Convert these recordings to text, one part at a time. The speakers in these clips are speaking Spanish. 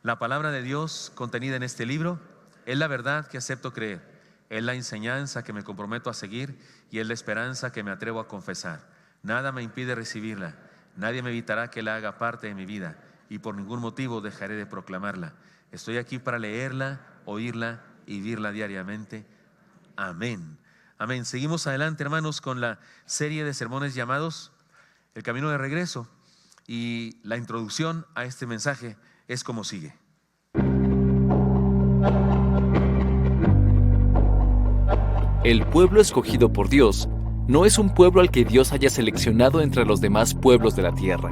La palabra de Dios contenida en este libro es la verdad que acepto creer, es la enseñanza que me comprometo a seguir y es la esperanza que me atrevo a confesar. Nada me impide recibirla, nadie me evitará que la haga parte de mi vida y por ningún motivo dejaré de proclamarla. Estoy aquí para leerla, oírla y vivirla diariamente. Amén. Amén. Seguimos adelante, hermanos, con la serie de sermones llamados El Camino de Regreso, y la introducción a este mensaje es como sigue. El pueblo escogido por Dios no es un pueblo al que Dios haya seleccionado entre los demás pueblos de la tierra.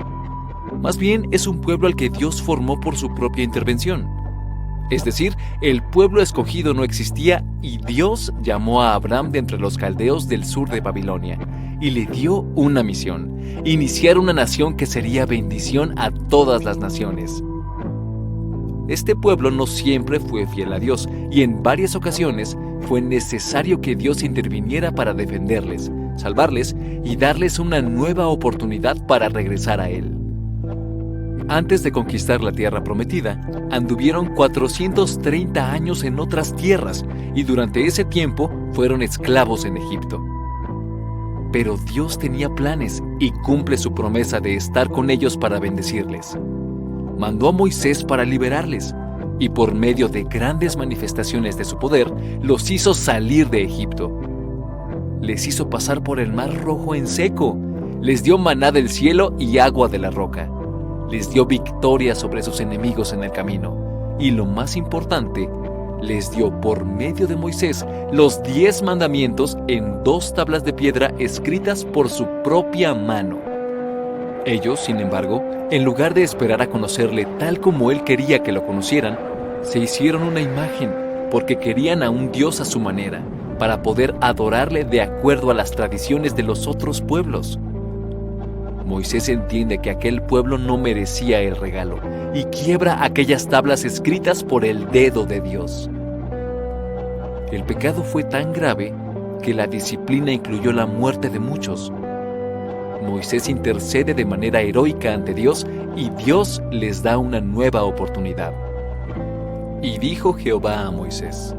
Más bien es un pueblo al que Dios formó por su propia intervención. Es decir, el pueblo escogido no existía y Dios llamó a Abraham de entre los caldeos del sur de Babilonia y le dio una misión: iniciar una nación que sería bendición a todas las naciones. Este pueblo no siempre fue fiel a Dios y en varias ocasiones fue necesario que Dios interviniera para defenderles, salvarles y darles una nueva oportunidad para regresar a Él. Antes de conquistar la tierra prometida, anduvieron 430 años en otras tierras y durante ese tiempo fueron esclavos en Egipto. Pero Dios tenía planes y cumple su promesa de estar con ellos para bendecirles. Mandó a Moisés para liberarles y por medio de grandes manifestaciones de su poder los hizo salir de Egipto. Les hizo pasar por el Mar Rojo en seco, les dio maná del cielo y agua de la roca. Les dio victoria sobre sus enemigos en el camino y lo más importante, les dio por medio de Moisés los 10 mandamientos en 2 tablas de piedra escritas por su propia mano. Ellos, sin embargo, en lugar de esperar a conocerle tal como él quería que lo conocieran, se hicieron una imagen porque querían a un Dios a su manera, para poder adorarle de acuerdo a las tradiciones de los otros pueblos. Moisés entiende que aquel pueblo no merecía el regalo y quiebra aquellas tablas escritas por el dedo de Dios. El pecado fue tan grave que la disciplina incluyó la muerte de muchos. Moisés intercede de manera heroica ante Dios y Dios les da una nueva oportunidad. Y dijo Jehová a Moisés: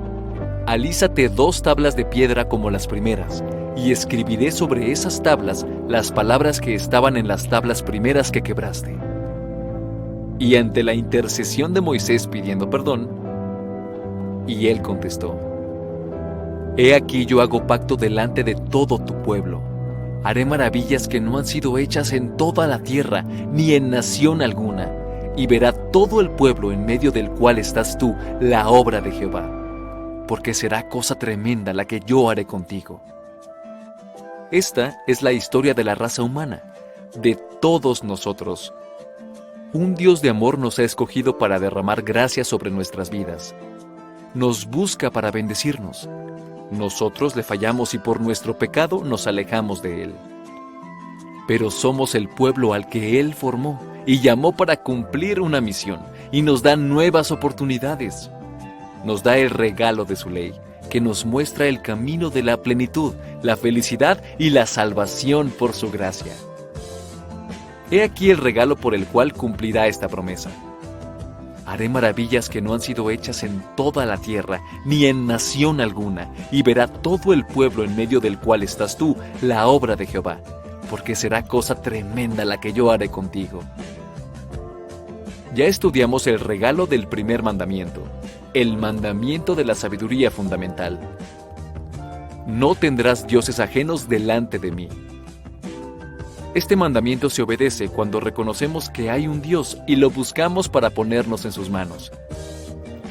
alízate 2 tablas de piedra como las primeras, y escribiré sobre esas tablas las palabras que estaban en las tablas primeras que quebraste. Y ante la intercesión de Moisés pidiendo perdón, y él contestó: he aquí yo hago pacto delante de todo tu pueblo. Haré maravillas que no han sido hechas en toda la tierra, ni en nación alguna, y verá todo el pueblo en medio del cual estás tú la obra de Jehová, porque será cosa tremenda la que yo haré contigo. Esta es la historia de la raza humana, de todos nosotros. Un Dios de amor nos ha escogido para derramar gracia sobre nuestras vidas. Nos busca para bendecirnos. Nosotros le fallamos y por nuestro pecado nos alejamos de Él. Pero somos el pueblo al que Él formó y llamó para cumplir una misión, y nos da nuevas oportunidades. Nos da el regalo de su ley, que nos muestra el camino de la plenitud, la felicidad y la salvación por su gracia. He aquí el regalo por el cual cumplirá esta promesa. Haré maravillas que no han sido hechas en toda la tierra, ni en nación alguna, y verá todo el pueblo en medio del cual estás tú la obra de Jehová, porque será cosa tremenda la que yo haré contigo. Ya estudiamos el regalo del primer mandamiento, el mandamiento de la sabiduría fundamental. No tendrás dioses ajenos delante de mí. Este mandamiento se obedece cuando reconocemos que hay un Dios y lo buscamos para ponernos en sus manos.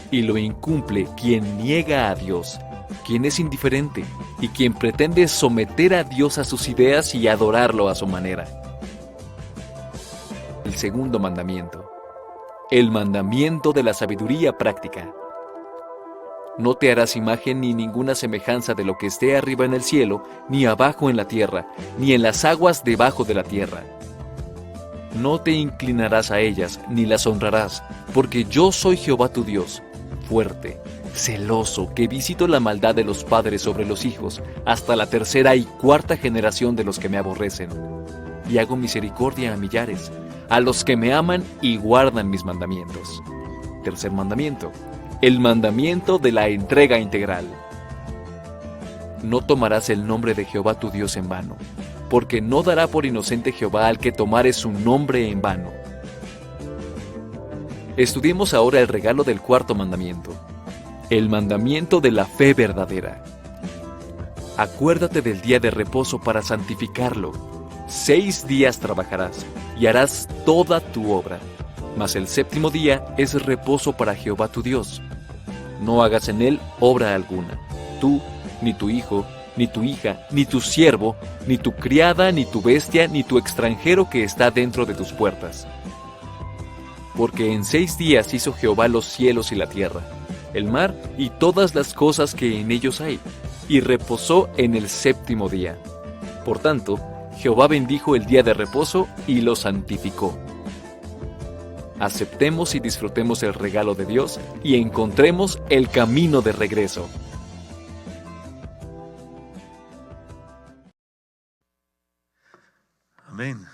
Y lo incumple quien niega a Dios, quien es indiferente y quien pretende someter a Dios a sus ideas y adorarlo a su manera. El segundo mandamiento, el mandamiento de la sabiduría práctica. No te harás imagen ni ninguna semejanza de lo que esté arriba en el cielo, ni abajo en la tierra, ni en las aguas debajo de la tierra. No te inclinarás a ellas, ni las honrarás, porque yo soy Jehová tu Dios, fuerte, celoso, que visito la maldad de los padres sobre los hijos, hasta la 3ª y 4ª generación de los que me aborrecen. Y hago misericordia a millares, a los que me aman y guardan mis mandamientos. tercer mandamiento, el mandamiento de la entrega integral. No tomarás el nombre de Jehová tu Dios en vano, porque no dará por inocente Jehová al que tomare su nombre en vano. Estudiemos ahora el regalo del cuarto mandamiento, el mandamiento de la fe verdadera. Acuérdate del día de reposo para santificarlo. 6 días trabajarás y harás toda tu obra, mas el séptimo día es reposo para Jehová tu Dios. No hagas en él obra alguna, tú, ni tu hijo, ni tu hija, ni tu siervo, ni tu criada, ni tu bestia, ni tu extranjero que está dentro de tus puertas. Porque en 6 días hizo Jehová los cielos y la tierra, el mar y todas las cosas que en ellos hay, y reposó en el séptimo día. Por tanto, Jehová bendijo el día de reposo y lo santificó. Aceptemos y disfrutemos el regalo de Dios y encontremos el camino de regreso. Amén.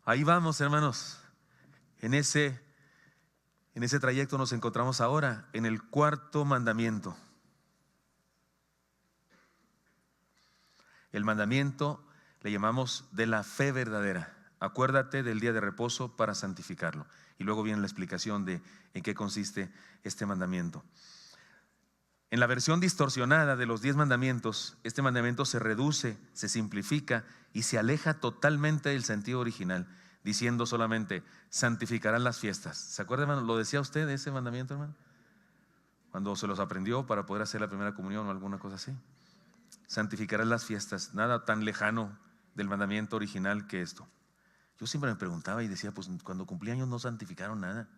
Ahí vamos, hermanos. En ese trayecto nos encontramos ahora en el cuarto mandamiento. El mandamiento le llamamos de la fe verdadera. Acuérdate del día de reposo para santificarlo. Y luego viene la explicación de en qué consiste este mandamiento. En la versión distorsionada de los 10 mandamientos, este mandamiento se reduce, se simplifica y se aleja totalmente del sentido original, diciendo solamente, santificarán las fiestas. ¿Se acuerda, hermano? ¿Lo decía usted ese mandamiento, hermano? Cuando se los aprendió para poder hacer la primera comunión o alguna cosa así. Santificarán las fiestas, nada tan lejano del mandamiento original que esto. Yo siempre me preguntaba y decía, pues cuando cumplí años no santificaron nada.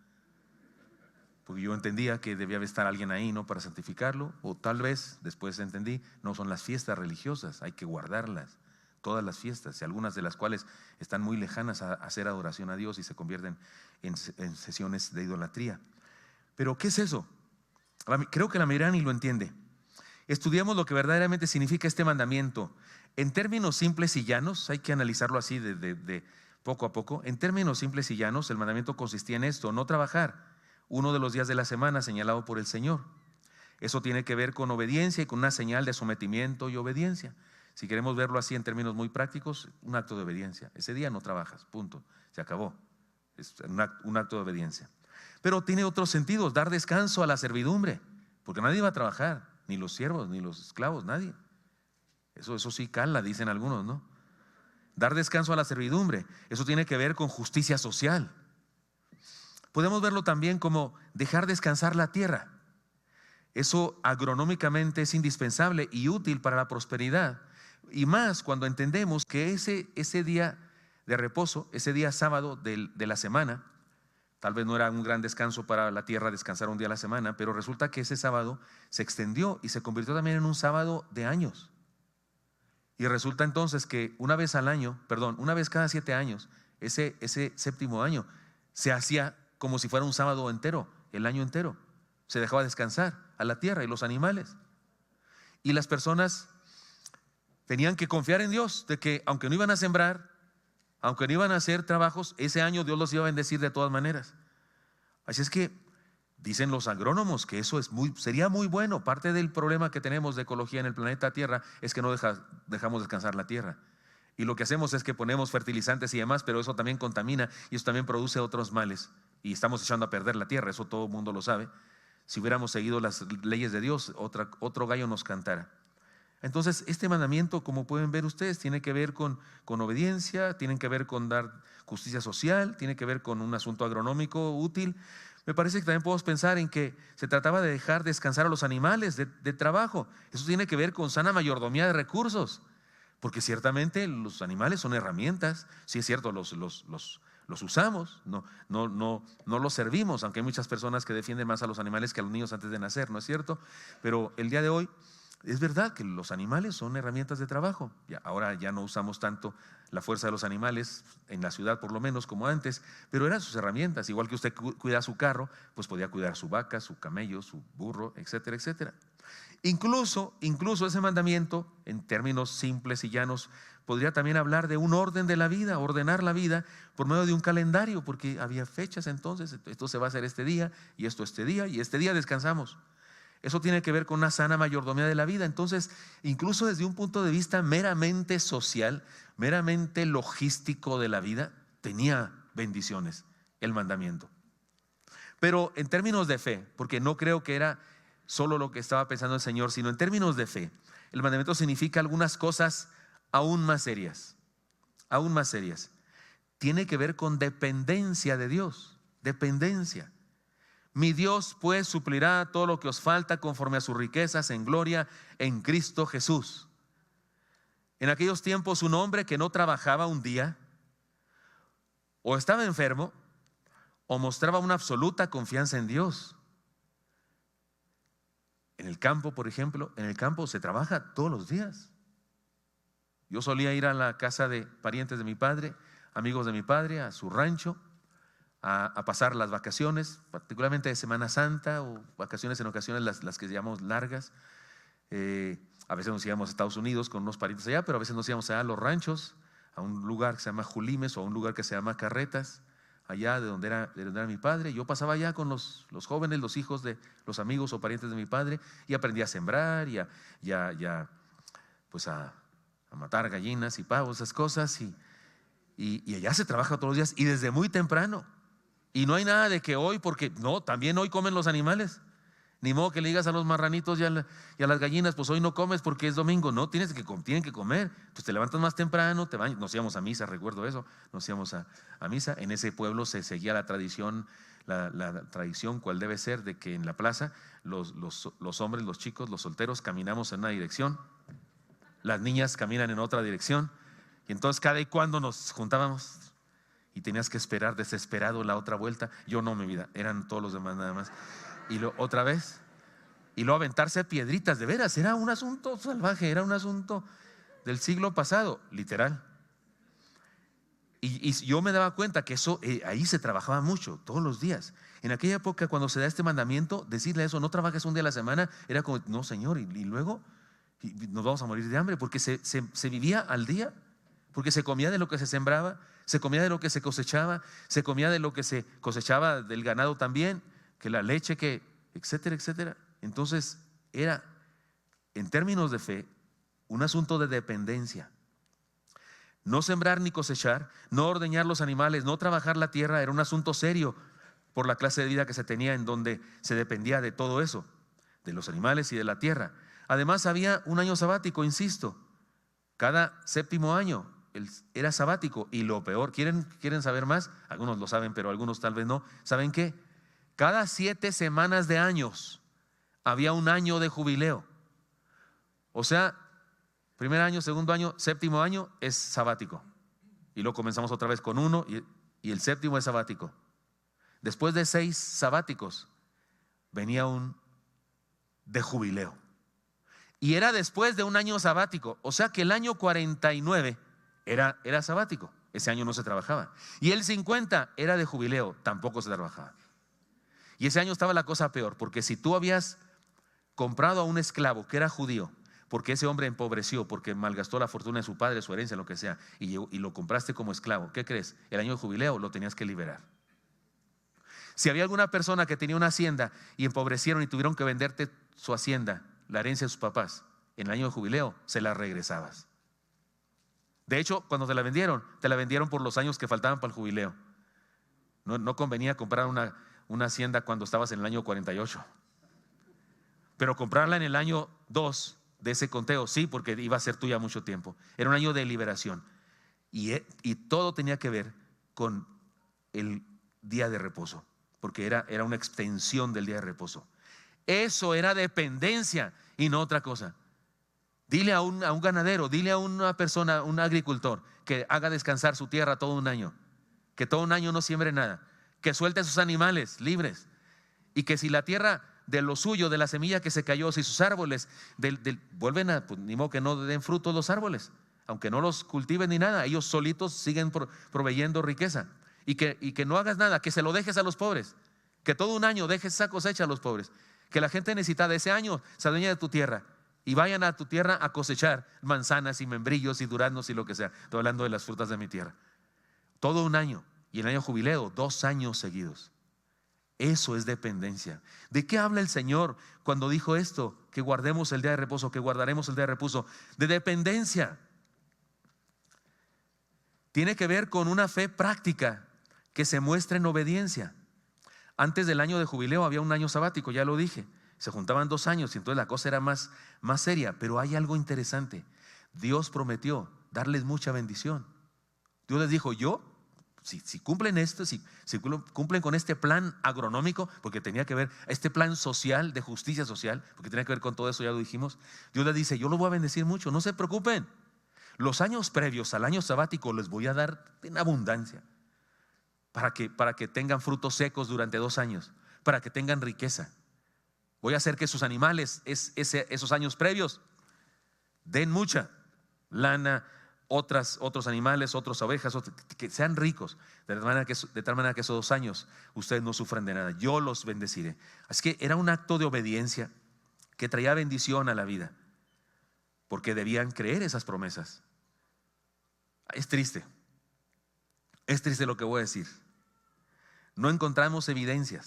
Porque yo entendía que debía estar alguien ahí, ¿no?, para santificarlo. O tal vez, después entendí, no son las fiestas religiosas, hay que guardarlas. Todas las fiestas, y algunas de las cuales están muy lejanas a hacer adoración a Dios y se convierten en sesiones de idolatría. Pero ¿qué es eso? Creo que la mayoría ni lo entiende. Estudiamos lo que verdaderamente significa este mandamiento. En términos simples y llanos, hay que analizarlo así de poco a poco. En términos simples y llanos, el mandamiento consistía en esto: no trabajar uno de los días de la semana señalado por el Señor. Eso tiene que ver con obediencia y con una señal de sometimiento y obediencia. Si queremos verlo así en términos muy prácticos, un acto de obediencia. Ese día no trabajas, punto, se acabó. Es un acto de obediencia. Pero tiene otros sentidos: dar descanso a la servidumbre, porque nadie va a trabajar, ni los siervos, ni los esclavos, nadie. Eso sí cala, dicen algunos, ¿no? Dar descanso a la servidumbre, eso tiene que ver con justicia social. Podemos verlo también como dejar descansar la tierra. Eso agronómicamente es indispensable y útil para la prosperidad. Y más cuando entendemos que ese día de reposo, ese día sábado de la semana, tal vez no era un gran descanso para la tierra descansar un día a la semana, pero resulta que ese sábado se extendió y se convirtió también en un sábado de años. Y resulta entonces que una vez cada 7 años, ese séptimo año se hacía como si fuera un sábado entero, el año entero. Se dejaba descansar a la tierra y los animales. Y las personas tenían que confiar en Dios, de que aunque no iban a sembrar, aunque no iban a hacer trabajos, ese año Dios los iba a bendecir de todas maneras. Así es que dicen los agrónomos que eso sería muy bueno. Parte del problema que tenemos de ecología en el planeta Tierra es que no dejamos descansar la tierra. Y lo que hacemos es que ponemos fertilizantes y demás, pero eso también contamina y eso también produce otros males. Y estamos echando a perder la tierra, eso todo el mundo lo sabe. Si hubiéramos seguido las leyes de Dios, otro gallo nos cantara. Entonces, este mandamiento, como pueden ver ustedes, tiene que ver con obediencia, tiene que ver con dar justicia social, tiene que ver con un asunto agronómico útil. Me parece que también podemos pensar en que se trataba de dejar descansar a los animales de trabajo. Eso tiene que ver con sana mayordomía de recursos, porque ciertamente los animales son herramientas. Sí, es cierto, los usamos, no los servimos, aunque hay muchas personas que defienden más a los animales que a los niños antes de nacer, ¿no es cierto? Pero el día de hoy es verdad que los animales son herramientas de trabajo. Ahora ya no usamos tanto la fuerza de los animales, en la ciudad por lo menos, como antes, pero eran sus herramientas. Igual que usted cuida su carro, pues podía cuidar su vaca, su camello, su burro, etcétera, etcétera. Incluso ese mandamiento, en términos simples y llanos, podría también hablar de un orden de la vida, ordenar la vida por medio de un calendario, porque había fechas entonces, esto se va a hacer este día, y esto este día, y este día descansamos. Eso tiene que ver con una sana mayordomía de la vida. Entonces, incluso desde un punto de vista meramente social, meramente logístico de la vida, tenía bendiciones el mandamiento. Pero en términos de fe, porque no creo que era solo lo que estaba pensando el Señor, sino en términos de fe, el mandamiento significa algunas cosas aún más serias, aún más serias. Tiene que ver con dependencia de Dios, dependencia. Mi Dios pues suplirá todo lo que os falta conforme a sus riquezas en gloria en Cristo Jesús. En aquellos tiempos un hombre que no trabajaba un día, o estaba enfermo, o mostraba una absoluta confianza en Dios. En el campo, por ejemplo, en el campo se trabaja todos los días. Yo solía ir a la casa de parientes de mi padre, amigos de mi padre, a su rancho, a pasar las vacaciones, particularmente de Semana Santa o vacaciones en ocasiones las que llamamos largas. A veces nos íbamos a Estados Unidos con unos parientes allá, pero a veces nos íbamos allá a los ranchos, a un lugar que se llama Julimes o a un lugar que se llama Carretas, allá de donde era mi padre. Yo pasaba allá con los jóvenes, los hijos de los amigos o parientes de mi padre, y aprendí a sembrar y a matar gallinas y pavos, esas cosas, y allá se trabaja todos los días y desde muy temprano. Y no hay nada de que hoy, porque no, también hoy comen los animales. Ni modo que le digas a los marranitos y a las gallinas, pues hoy no comes porque es domingo. No, tienen que comer. Pues te levantas más temprano, te bañas. Nos íbamos a misa, recuerdo eso. Nos íbamos a misa. En ese pueblo se seguía la tradición, la tradición cual debe ser, de que en la plaza los hombres, los chicos, los solteros caminamos en una dirección, las niñas caminan en otra dirección, y entonces cada y cuando nos juntábamos y tenías que esperar desesperado la otra vuelta. Yo no, mi vida, eran todos los demás nada más. Y otra vez, y luego aventarse piedritas, de veras, era un asunto salvaje, era un asunto del siglo pasado, literal. Y yo me daba cuenta que eso, ahí se trabajaba mucho, todos los días. En aquella época, cuando se da este mandamiento, decirle eso, no trabajes un día a la semana, era como, no señor, y luego nos vamos a morir de hambre, porque se vivía al día, porque se comía de lo que se sembraba, se comía de lo que se cosechaba, se comía de lo que se cosechaba del ganado también, que la leche, que etcétera, etcétera. Entonces era, en términos de fe, un asunto de dependencia. No sembrar ni cosechar, no ordeñar los animales, no trabajar la tierra, era un asunto serio por la clase de vida que se tenía, en donde se dependía de todo eso, de los animales y de la tierra. Además había un año sabático, insisto, cada séptimo año era sabático. Y lo peor, ¿quieren saber más? Algunos lo saben, pero algunos tal vez no. ¿Saben qué? Cada 7 semanas de años había un año de jubileo. O sea, primer año, segundo año, séptimo año es sabático. Y luego comenzamos otra vez con uno y el séptimo es sabático. Después de 6 sabáticos venía un de jubileo. Y era después de un año sabático. O sea que el año 49 era sabático. Ese año no se trabajaba. Y el 50 era de jubileo, tampoco se trabajaba. Y ese año estaba la cosa peor, porque si tú habías comprado a un esclavo que era judío, porque ese hombre empobreció, porque malgastó la fortuna de su padre, su herencia, lo que sea, y lo compraste como esclavo, ¿qué crees? El año de jubileo lo tenías que liberar. Si había alguna persona que tenía una hacienda y empobrecieron y tuvieron que venderte su hacienda, la herencia de sus papás, en el año de jubileo se la regresabas. De hecho, cuando te la vendieron por los años que faltaban para el jubileo. No convenía comprar una hacienda cuando estabas en el año 48. Pero comprarla en el año 2 de ese conteo, sí, porque iba a ser tuya mucho tiempo. Era un año de liberación. Y todo tenía que ver con el día de reposo, porque era una extensión del día de reposo. Eso era dependencia y no otra cosa. Dile a un ganadero, dile a una persona, un agricultor, que haga descansar su tierra todo un año, que todo un año no siembre nada, que suelte a sus animales libres, y que si la tierra de lo suyo, de la semilla que se cayó, si sus árboles vuelven a, pues, ni modo que no den frutos los árboles, aunque no los cultiven ni nada, ellos solitos siguen proveyendo riqueza. Y que no hagas nada, que se lo dejes a los pobres, que todo un año dejes esa cosecha a los pobres, que la gente necesitada ese año se adueñe de tu tierra, y vayan a tu tierra a cosechar manzanas y membrillos y duraznos y lo que sea. Estoy hablando de las frutas de mi tierra. Todo un año, y el año jubileo, 2 años seguidos. Eso es dependencia. ¿De qué habla el Señor cuando dijo esto? Que guardemos el día de reposo, que guardaremos el día de reposo. De dependencia. Tiene que ver con una fe práctica que se muestra en obediencia. Antes del año de jubileo había un año sabático, ya lo dije. Se juntaban 2 años y entonces la cosa era más seria. Pero hay algo interesante. Dios prometió darles mucha bendición. Dios les dijo, si cumplen esto, si cumplen con este plan agronómico, porque tenía que ver, este plan social, de justicia social, porque tenía que ver con todo eso, ya lo dijimos. Dios les dice, yo los voy a bendecir mucho, no se preocupen. Los años previos al año sabático les voy a dar en abundancia, para que tengan frutos secos durante 2 años, para que tengan riqueza. Voy a hacer que sus animales, esos años previos, den mucha lana, otros animales, otras ovejas, que sean ricos, de tal manera que esos 2 años ustedes no sufran de nada. Yo los bendeciré. Así que era un acto de obediencia que traía bendición a la vida, porque debían creer esas promesas. Es triste lo que voy a decir. No encontramos evidencia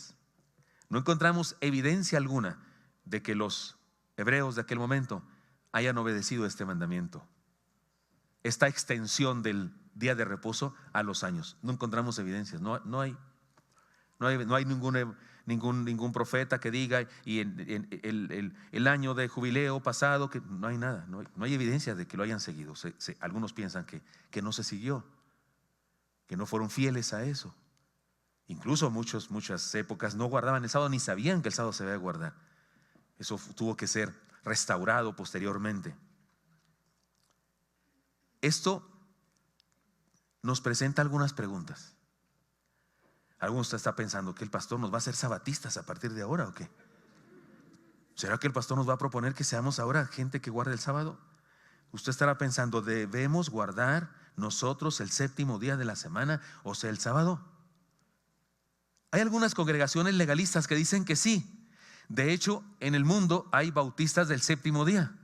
alguna de que los hebreos de aquel momento hayan obedecido este mandamiento, esta extensión del día de reposo a los años. No encontramos evidencias, no hay ningún profeta que diga, y en el año de jubileo pasado, que no hay nada, no hay evidencia de que lo hayan seguido. Algunos piensan que no se siguió, que no fueron fieles a eso. Incluso muchas épocas no guardaban el sábado, ni sabían que el sábado se debía guardar. Eso tuvo que ser restaurado posteriormente. Esto nos presenta algunas preguntas. Algunos está pensando que el pastor nos va a hacer sabatistas a partir de ahora, ¿o qué? ¿Será que el pastor nos va a proponer que seamos ahora gente que guarde el sábado? Usted estará pensando, ¿debemos guardar nosotros el 7º día de la semana, o sea, el sábado? Hay algunas congregaciones legalistas que dicen que sí. De hecho, en el mundo hay bautistas del 7º día,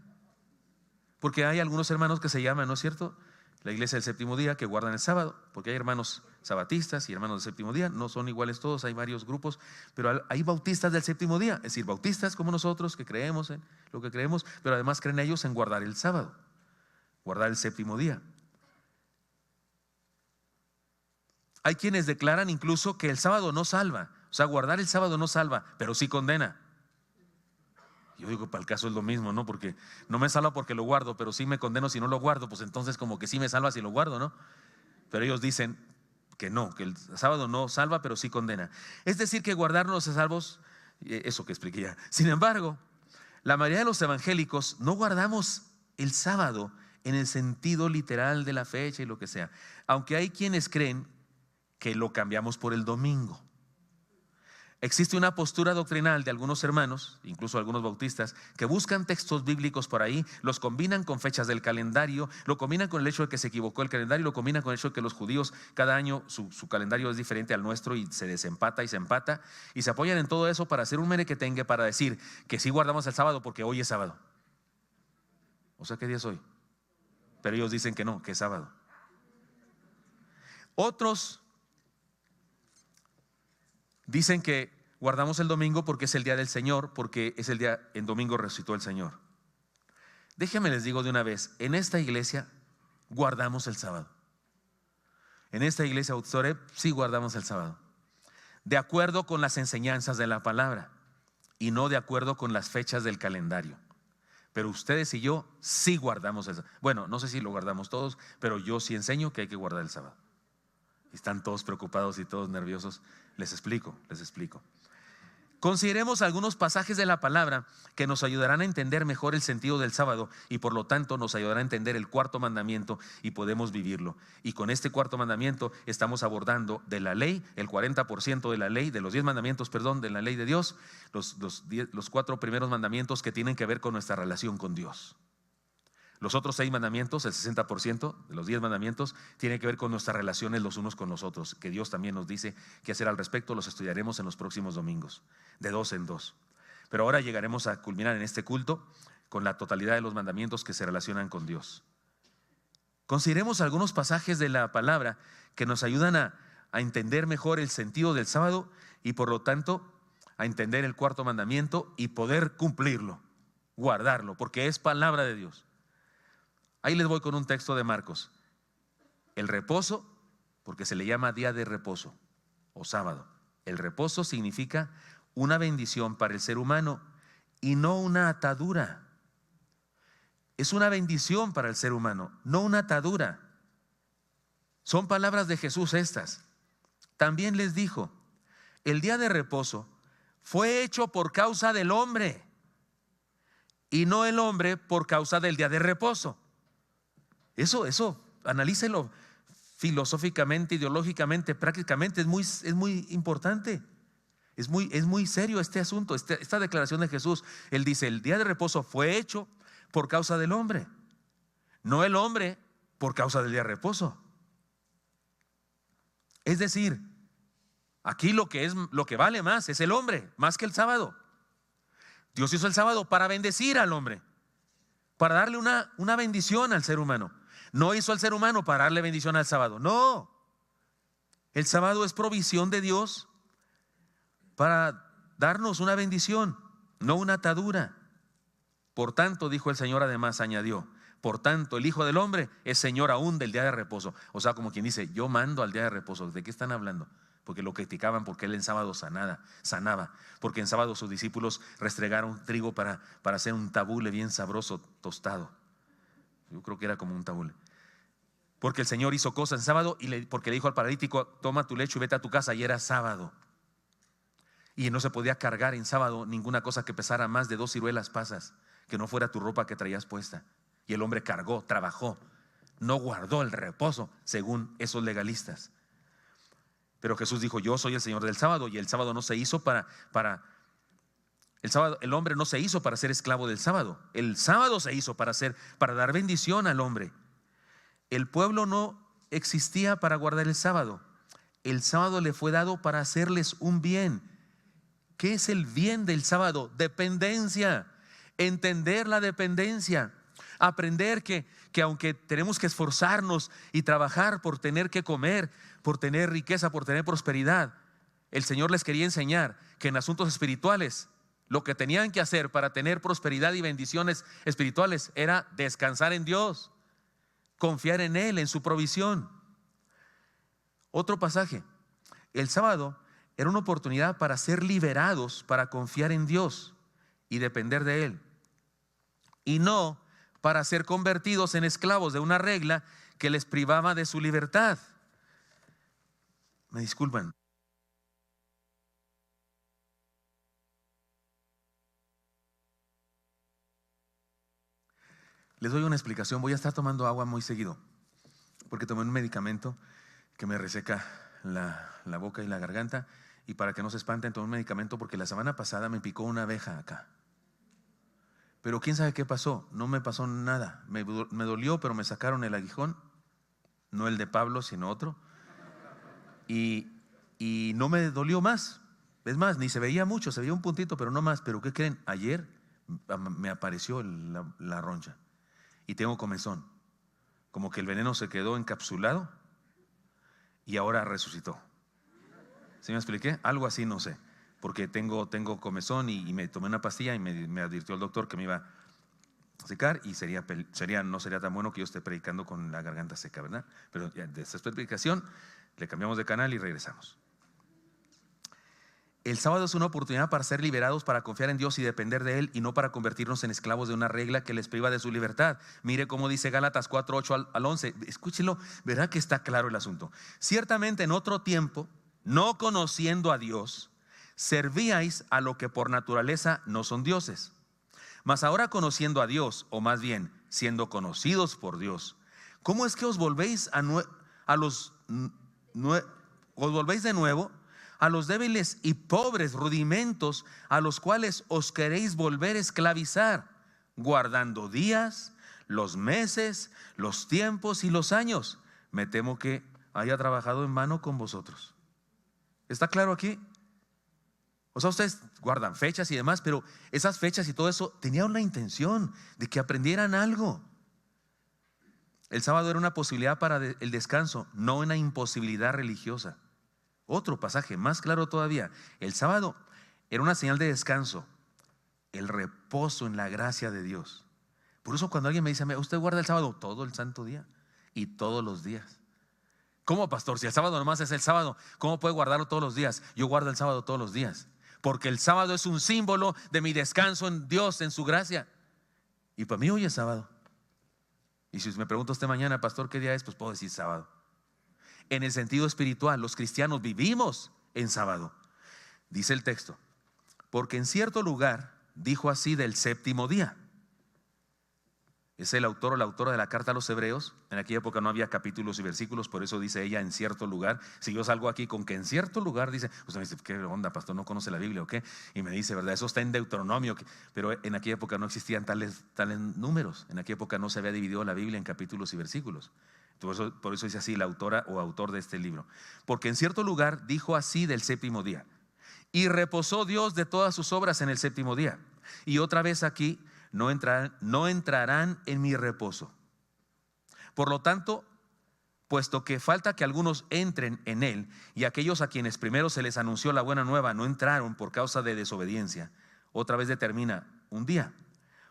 porque hay algunos hermanos que se llaman, ¿no es cierto?, la iglesia del 7º día, que guardan el sábado, porque hay hermanos sabatistas y hermanos del 7º día. No son iguales todos, hay varios grupos, pero hay bautistas del 7º día, es decir, bautistas como nosotros, que creemos en lo que creemos, pero además creen ellos en guardar el sábado, guardar el 7º día. Hay quienes declaran incluso que el sábado no salva, o sea, guardar el sábado no salva, pero sí condena. Yo digo, para el caso es lo mismo, ¿no? Porque no me salva porque lo guardo, pero sí me condeno si no lo guardo. Pues entonces como que sí me salva si lo guardo, ¿no? Pero ellos dicen que no, que el sábado no salva, pero sí condena. Es decir, que guardarnos los salvos, eso que expliqué ya. Sin embargo, la mayoría de los evangélicos no guardamos el sábado en el sentido literal de la fecha y lo que sea, aunque hay quienes creen que lo cambiamos por el domingo. Existe una postura doctrinal de algunos hermanos, incluso algunos bautistas, que buscan textos bíblicos por ahí, los combinan con fechas del calendario, lo combinan con el hecho de que se equivocó el calendario, lo combinan con el hecho de que los judíos cada año su calendario es diferente al nuestro y se desempata y se empata, y se apoyan en todo eso para hacer un merequetengue, para decir que sí guardamos el sábado porque hoy es sábado. O sea, ¿qué día es hoy? Pero ellos dicen que no, que es sábado. Otros dicen que guardamos el domingo porque es el día del Señor, porque es el día, en domingo resucitó el Señor. Déjenme les digo de una vez, en esta iglesia guardamos el sábado. En esta iglesia Auditorep sí guardamos el sábado, de acuerdo con las enseñanzas de la palabra y no de acuerdo con las fechas del calendario. Pero ustedes y yo sí guardamos el sábado. Bueno, no sé si lo guardamos todos, pero yo sí enseño que hay que guardar el sábado. Están todos preocupados y todos nerviosos. Les explico. Consideremos algunos pasajes de la palabra que nos ayudarán a entender mejor el sentido del sábado y por lo tanto nos ayudará a entender el 4º mandamiento y podemos vivirlo. Y con este 4º mandamiento estamos abordando de la ley, el 40% de la ley, de los 10 mandamientos, de la ley de Dios, los 4 primeros mandamientos que tienen que ver con nuestra relación con Dios. Los otros 6 mandamientos, el 60% de los 10 mandamientos, tienen que ver con nuestras relaciones los unos con los otros, que Dios también nos dice qué hacer al respecto. Los estudiaremos en los próximos domingos, de 2 en 2. Pero ahora llegaremos a culminar en este culto con la totalidad de los mandamientos que se relacionan con Dios. Consideremos algunos pasajes de la palabra que nos ayudan a entender mejor el sentido del sábado y por lo tanto a entender el cuarto mandamiento y poder cumplirlo, guardarlo, porque es palabra de Dios. Ahí les voy con un texto de Marcos. El reposo, porque se le llama día de reposo o sábado. El reposo significa una bendición para el ser humano y no una atadura. Es una bendición para el ser humano, no una atadura. Son palabras de Jesús estas. También les dijo: el día de reposo fue hecho por causa del hombre y no el hombre por causa del día de reposo. Eso, analícelo filosóficamente, ideológicamente, prácticamente, es muy importante. Es muy serio este asunto, esta declaración de Jesús. Él dice: el día de reposo fue hecho por causa del hombre, no el hombre por causa del día de reposo. Es decir, aquí lo que vale más es el hombre, más que el sábado. Dios hizo el sábado para bendecir al hombre, para darle una bendición al ser humano. No hizo al ser humano para darle bendición al sábado, no. El sábado es provisión de Dios para darnos una bendición, no una atadura. Por tanto, dijo el Señor, además añadió: por tanto, el Hijo del Hombre es Señor aún del día de reposo. O sea, como quien dice: yo mando al día de reposo. ¿De qué están hablando? Porque lo criticaban porque él en sábado sanaba, porque en sábado sus discípulos restregaron trigo para hacer un tabule bien sabroso, tostado. Yo creo que era como un tabule. Porque el Señor hizo cosas en sábado porque le dijo al paralítico: toma tu lecho y vete a tu casa, y era sábado. Y no se podía cargar en sábado ninguna cosa que pesara más de 2 ciruelas pasas, que no fuera tu ropa que traías puesta. Y el hombre cargó, trabajó, no guardó el reposo según esos legalistas. Pero Jesús dijo: yo soy el Señor del sábado. Y el sábado no se hizo el hombre no se hizo para ser esclavo del sábado. El sábado se hizo para dar bendición al hombre. El pueblo no existía para guardar el sábado. El sábado le fue dado para hacerles un bien. ¿Qué es el bien del sábado? Dependencia. Entender la dependencia. Aprender que aunque tenemos que esforzarnos y trabajar por tener que comer, por tener riqueza, por tener prosperidad, el Señor les quería enseñar que en asuntos espirituales lo que tenían que hacer para tener prosperidad y bendiciones espirituales era descansar en Dios, confiar en Él, en su provisión. Otro pasaje: el sábado era una oportunidad para ser liberados, para confiar en Dios y depender de Él, y no para ser convertidos en esclavos de una regla que les privaba de su libertad. Me disculpan. Les doy una explicación. Voy a estar tomando agua muy seguido, porque tomé un medicamento que me reseca la boca y la garganta. Y para que no se espanten, tomé un medicamento porque la semana pasada me picó una abeja acá. Pero quién sabe qué pasó. No me pasó nada. Me dolió, pero me sacaron el aguijón. No el de Pablo, sino otro. Y no me dolió más. Es más, ni se veía mucho, se veía un puntito, pero no más. Pero ¿qué creen? Ayer me apareció la roncha y tengo comezón. Como que el veneno se quedó encapsulado y ahora resucitó. ¿Sí me expliqué? Algo así, no sé. Porque tengo comezón y me tomé una pastilla y me advirtió el doctor que me iba a secar y no sería tan bueno que yo esté predicando con la garganta seca, ¿verdad? Pero ya, de esta predicación le cambiamos de canal y regresamos. El sábado es una oportunidad para ser liberados, para confiar en Dios y depender de Él, y no para convertirnos en esclavos de una regla que les priva de su libertad. Mire cómo dice Gálatas 4, 8 al 11. Escúchelo, verá que está claro el asunto. Ciertamente en otro tiempo, no conociendo a Dios, servíais a lo que por naturaleza no son dioses. Mas ahora conociendo a Dios, o más bien siendo conocidos por Dios, ¿cómo es que os volvéis de nuevo a los débiles y pobres rudimentos a los cuales os queréis volver a esclavizar, guardando días, los meses, los tiempos y los años? Me temo que haya trabajado en vano con vosotros. ¿Está claro aquí? O sea, ustedes guardan fechas y demás, pero esas fechas y todo eso tenían una intención de que aprendieran algo. El sábado era una posibilidad para el descanso, no una imposibilidad religiosa. Otro pasaje más claro todavía: el sábado era una señal de descanso, el reposo en la gracia de Dios. Por eso cuando alguien me dice: ¿usted guarda el sábado? Todo el santo día y todos los días. ¿Cómo, pastor? Si el sábado nomás es el sábado, ¿cómo puede guardarlo todos los días? Yo guardo el sábado todos los días, porque el sábado es un símbolo de mi descanso en Dios, en su gracia. Y para mí hoy es sábado. Y si me pregunta usted mañana: pastor, ¿qué día es? Pues puedo decir sábado. En el sentido espiritual, los cristianos vivimos en sábado. Dice el texto: porque en cierto lugar dijo así del séptimo día. Es el autor o la autora de la carta a los Hebreos. En aquella época no había capítulos y versículos, por eso dice ella en cierto lugar. Si yo salgo aquí con que en cierto lugar dice, usted me dice: ¿qué onda, pastor? ¿No conoce la Biblia o qué? Y me dice: ¿verdad? Eso está en Deuteronomio. Pero en aquella época no existían tales números. En aquella época no se había dividido la Biblia en capítulos y versículos. Por eso dice así la autora o autor de este libro. Porque en cierto lugar dijo así del séptimo día: y reposó Dios de todas sus obras en el séptimo día. Y otra vez aquí: no entrarán en mi reposo. Por lo tanto, puesto que falta que algunos entren en él, y aquellos a quienes primero se les anunció la buena nueva no entraron por causa de desobediencia, otra vez determina un día,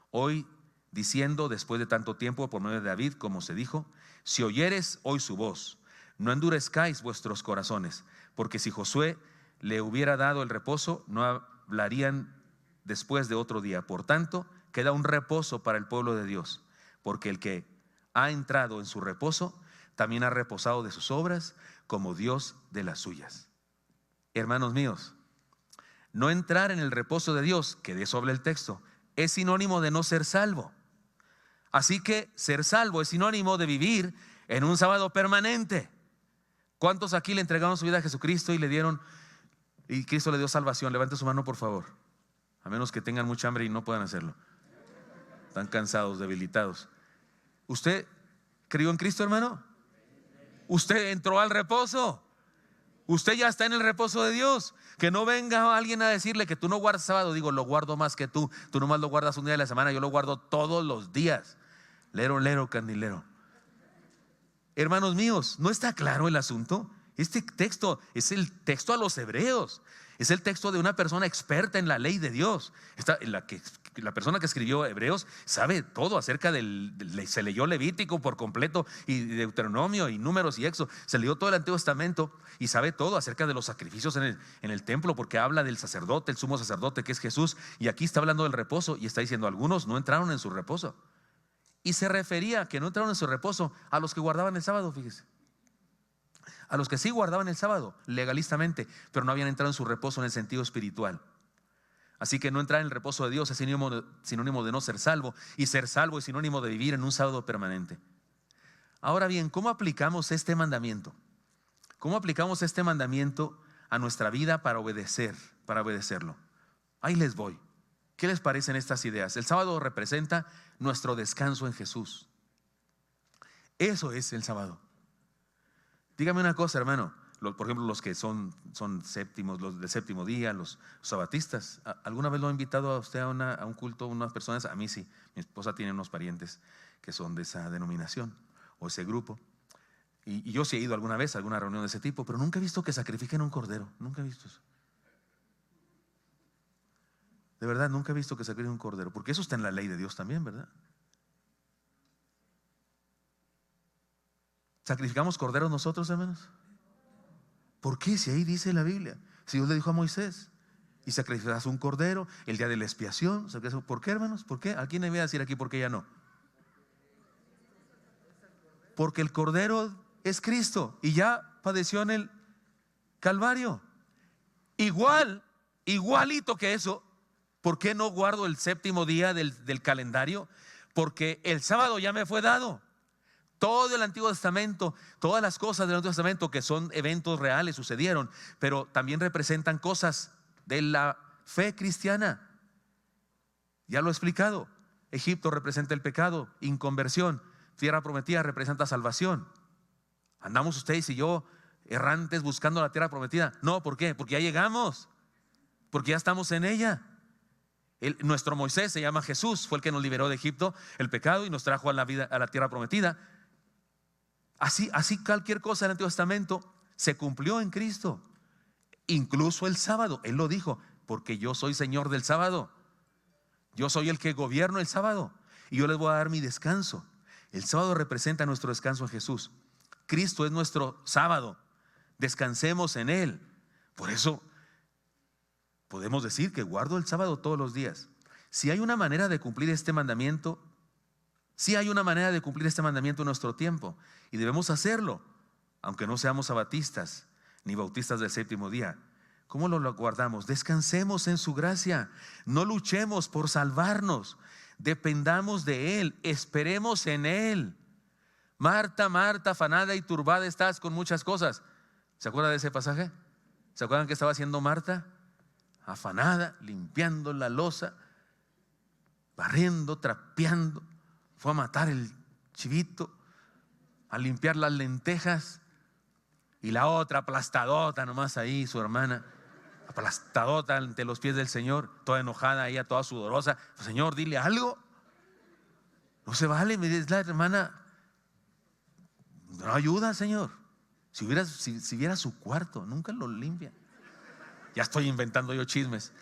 hoy, diciendo, después de tanto tiempo, por medio de David, como se dijo: si oyeres hoy su voz, no endurezcáis vuestros corazones, porque si Josué le hubiera dado el reposo, no hablarían después de otro día. Por tanto, queda un reposo para el pueblo de Dios, porque el que ha entrado en su reposo también ha reposado de sus obras, como Dios de las suyas. Hermanos míos, no entrar en el reposo de Dios, que de eso habla el texto, es sinónimo de no ser salvo. Así que ser salvo es sinónimo de vivir en un sábado permanente. ¿Cuántos aquí le entregaron su vida a Jesucristo y le dieron, y Cristo le dio salvación? Levante su mano, por favor, a menos que tengan mucha hambre y no puedan hacerlo. Están cansados, debilitados. ¿Usted creyó en Cristo, hermano? Usted entró al reposo. Usted ya está en el reposo de Dios. Que no venga alguien a decirle que tú no guardas sábado. Digo, lo guardo más que tú. Tú nomás lo guardas un día de la semana, yo lo guardo todos los días. Lero, lero, candilero. Hermanos míos, ¿no está claro el asunto? Este texto es el texto a los Hebreos. Es el texto de una persona experta en la ley de Dios. La persona que escribió Hebreos sabe todo acerca se leyó Levítico por completo, y Deuteronomio y Números y Éxodo. Se leyó todo el Antiguo Testamento y sabe todo acerca de los sacrificios en el templo, porque habla del sacerdote, el sumo sacerdote que es Jesús. Y aquí está hablando del reposo y está diciendo: algunos no entraron en su reposo. Y se refería a que no entraron en su reposo a los que guardaban el sábado, fíjese. A los que sí guardaban el sábado legalistamente, pero no habían entrado en su reposo en el sentido espiritual. Así que no entrar en el reposo de Dios es sinónimo de no ser salvo, y ser salvo es sinónimo de vivir en un sábado permanente. Ahora bien, ¿cómo aplicamos este mandamiento? ¿Cómo aplicamos este mandamiento a nuestra vida para obedecerlo? Ahí les voy. ¿Qué les parecen estas ideas? El sábado representa nuestro descanso en Jesús. Eso es el sábado. Dígame una cosa, hermano. Por ejemplo, los que son séptimos, los del séptimo día, los sabatistas. ¿Alguna vez lo ha invitado a usted a un culto, unas personas? A mí sí. Mi esposa tiene unos parientes que son de esa denominación o ese grupo. Y yo sí he ido alguna vez a alguna reunión de ese tipo, pero nunca he visto que sacrifiquen un cordero. Nunca he visto eso. De verdad, nunca he visto que sacrifiquen un cordero, porque eso está en la ley de Dios también, ¿verdad? ¿Sacrificamos corderos nosotros, hermanos? ¿Por qué? Si ahí dice la Biblia. Si Dios le dijo a Moisés: y sacrificarás un cordero el día de la expiación. ¿Por qué, hermanos? ¿Por qué? ¿A quién le voy a decir aquí por qué ya no? Porque el cordero es Cristo y ya padeció en el Calvario. Igualito que eso. ¿Por qué no guardo el séptimo día del calendario? Porque el sábado ya me fue dado. Todo el Antiguo Testamento, todas las cosas del Antiguo Testamento que son eventos reales sucedieron, pero también representan cosas de la fe cristiana. Ya lo he explicado. Egipto representa el pecado, inconversión. Tierra prometida representa salvación. ¿Andamos ustedes y yo errantes buscando la tierra prometida? No, ¿por qué? Porque ya llegamos. porque ya estamos en ella. Nuestro Moisés se llama Jesús, fue el que nos liberó de Egipto, el pecado, y nos trajo a la vida, a la tierra prometida. Así cualquier cosa del Antiguo Testamento se cumplió en Cristo. Incluso el sábado, Él lo dijo, porque yo soy Señor del sábado. Yo soy el que gobierno el sábado y yo les voy a dar mi descanso. El sábado representa nuestro descanso en Jesús. Cristo es nuestro sábado. Descansemos en Él. Por eso podemos decir que guardo el sábado todos los días. Si hay una manera de cumplir este mandamiento, en nuestro tiempo, y debemos hacerlo, aunque no seamos sabatistas ni bautistas del séptimo día. ¿Cómo lo guardamos? Descansemos en su gracia. No luchemos por salvarnos. Dependamos de Él. Esperemos en Él. Marta, Marta, afanada y turbada estás con muchas cosas. ¿Se acuerdan de ese pasaje? ¿Se acuerdan qué estaba haciendo Marta? Afanada, limpiando la loza, barriendo, trapeando. Fue a matar el chivito, a limpiar las lentejas. Y la otra aplastadota nomás ahí, su hermana, aplastadota ante los pies del Señor, toda enojada, ella toda sudorosa. Señor, dile algo. No se vale, me dice la hermana, no ayuda, Señor. Si viera su cuarto, nunca lo limpia. Ya estoy inventando yo chismes.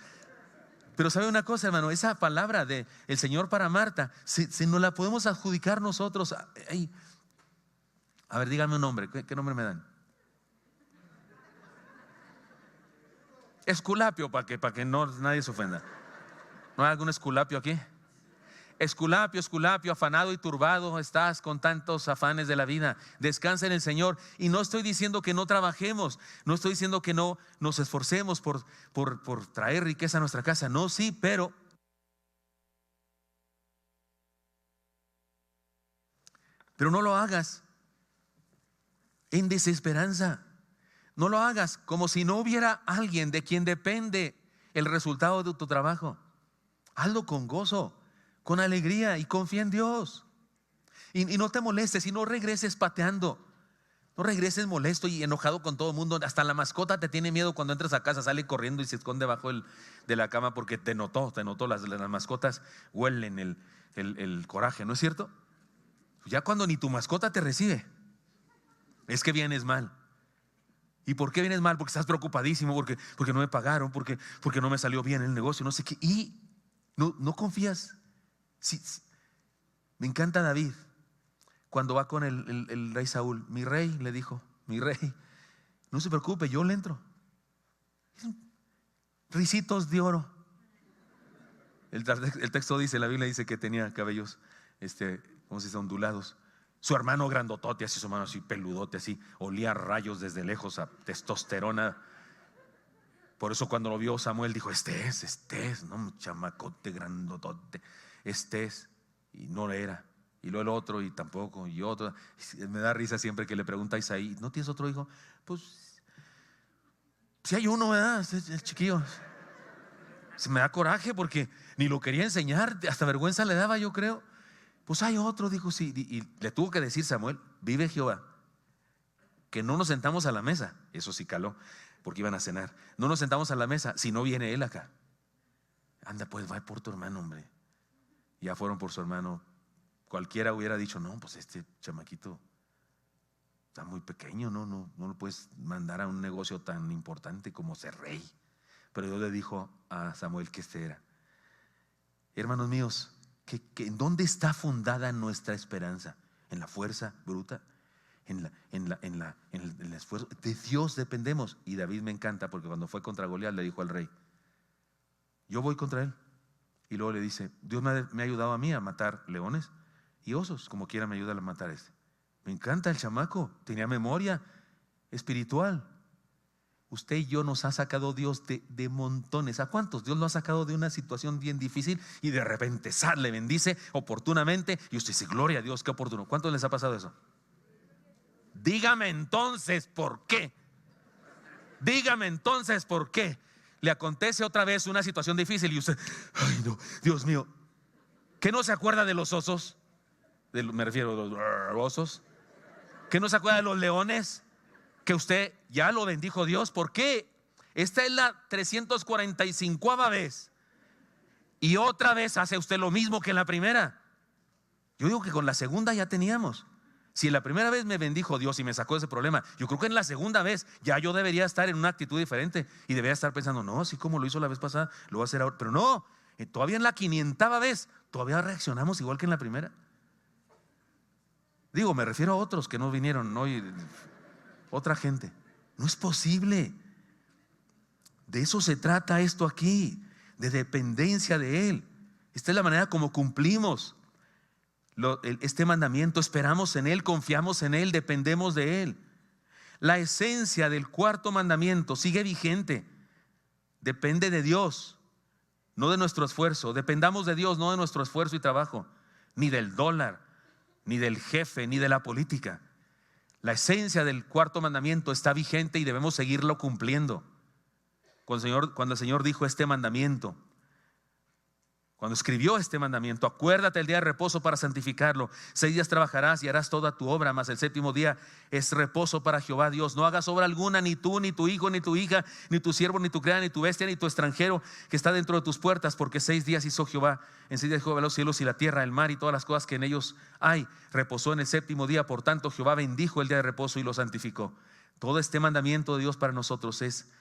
Pero sabe una cosa, hermano, esa palabra de el Señor para Marta, si no la podemos adjudicar nosotros. A ver, díganme un nombre. ¿Qué nombre me dan? Esculapio, para que no nadie se ofenda. ¿No hay algún esculapio aquí? Esculapio, afanado y turbado estás con tantos afanes de la vida. Descansa en el Señor. Y no estoy diciendo que no trabajemos, no estoy diciendo que no nos esforcemos por traer riqueza a nuestra casa. No, sí, pero no lo hagas en desesperanza. No lo hagas como si no hubiera alguien de quien depende el resultado de tu trabajo. Hazlo con gozo, con alegría, y confía en Dios. Y no te molestes, y no regreses pateando. No regreses molesto y enojado con todo el mundo. Hasta la mascota te tiene miedo cuando entras a casa, sale corriendo y se esconde bajo de la cama porque te notó. Las mascotas huelen el coraje, ¿no es cierto? Ya cuando ni tu mascota te recibe, es que vienes mal. ¿Y por qué vienes mal? Porque estás preocupadísimo, porque no me pagaron, porque no me salió bien el negocio, no sé qué. Y no confías. Sí, me encanta David cuando va con el rey Saúl. Mi rey, le dijo, mi rey, no se preocupe, yo le entro. Ricitos de oro. El texto dice, la Biblia dice que tenía cabellos, ¿cómo se dice? Ondulados. Su hermano grandotote, así, su hermano así peludote, así, olía a rayos desde lejos, a testosterona. Por eso cuando lo vio Samuel dijo, este es, no, un chamacote grandotote, este es. Y no era. Y luego el otro, y tampoco, y otro. Me da risa siempre que le pregunta a Isaí, ¿no tienes otro hijo? Pues, si hay uno, ¿verdad? El chiquillo. Se me da coraje porque ni lo quería enseñar, hasta vergüenza le daba, yo creo. Pues hay otro, dijo, sí. Y le tuvo que decir Samuel, vive Jehová, que no nos sentamos a la mesa. Eso sí caló, porque iban a cenar. No nos sentamos a la mesa si no viene él acá. Anda, pues, va por tu hermano, hombre. Ya fueron por su hermano. Cualquiera hubiera dicho, no, pues este chamaquito está muy pequeño, no lo puedes mandar a un negocio tan importante como ser rey. Pero Dios le dijo a Samuel que este era. Hermanos míos, ¿en dónde está fundada nuestra esperanza? ¿En la fuerza bruta? ¿En el esfuerzo? De Dios dependemos. Y David me encanta porque cuando fue contra Goliat le dijo al rey, yo voy contra él. Y luego le dice, Dios me ha ayudado a mí a matar leones y osos, como quiera me ayuda a matar este. Me encanta el chamaco, tenía memoria espiritual. Usted y yo nos ha sacado Dios de montones. ¿A cuántos? Dios lo ha sacado de una situación bien difícil y de repente le bendice oportunamente y usted dice, gloria a Dios, qué oportuno. ¿Cuántos les ha pasado eso? Dígame entonces por qué. Dígame entonces por qué le acontece otra vez una situación difícil y usted, ay no, Dios mío, ¿qué no se acuerda de los osos? Me refiero a los osos. ¿Qué no se acuerda de los leones? Que usted ya lo bendijo Dios. ¿Por qué? Esta es la 345ª vez. Y otra vez hace usted lo mismo que en la primera. Yo digo que con la segunda ya teníamos. Si en la primera vez me bendijo Dios y me sacó de ese problema, yo creo que en la segunda vez ya yo debería estar en una actitud diferente y debería estar pensando, no, así como lo hizo la vez pasada, lo voy a hacer ahora. Pero no, todavía en la 500ª vez, todavía reaccionamos igual que en la primera. Digo, me refiero a otros que no vinieron, ¿no? Y otra gente. No es posible. De eso se trata esto aquí, de dependencia de Él. Esta es la manera como cumplimos este mandamiento. Esperamos en Él, confiamos en Él, dependemos de Él. La esencia del cuarto mandamiento sigue vigente. Depende de Dios, no de nuestro esfuerzo. Dependamos de Dios, no de nuestro esfuerzo y trabajo, ni del dólar, ni del jefe, ni de la política. La esencia del cuarto mandamiento está vigente y debemos seguirlo cumpliendo. Cuando el Señor dijo este mandamiento, cuando escribió este mandamiento, acuérdate el día de reposo para santificarlo. 6 días trabajarás y harás toda tu obra, mas el séptimo día es reposo para Jehová Dios. No hagas obra alguna, ni tú, ni tu hijo, ni tu hija, ni tu siervo, ni tu criada, ni tu bestia, ni tu extranjero que está dentro de tus puertas, porque 6 días hizo Jehová. En 6 días Jehová los cielos y la tierra, el mar y todas las cosas que en ellos hay. Reposó en el séptimo día, por tanto Jehová bendijo el día de reposo y lo santificó. Todo este mandamiento de Dios para nosotros es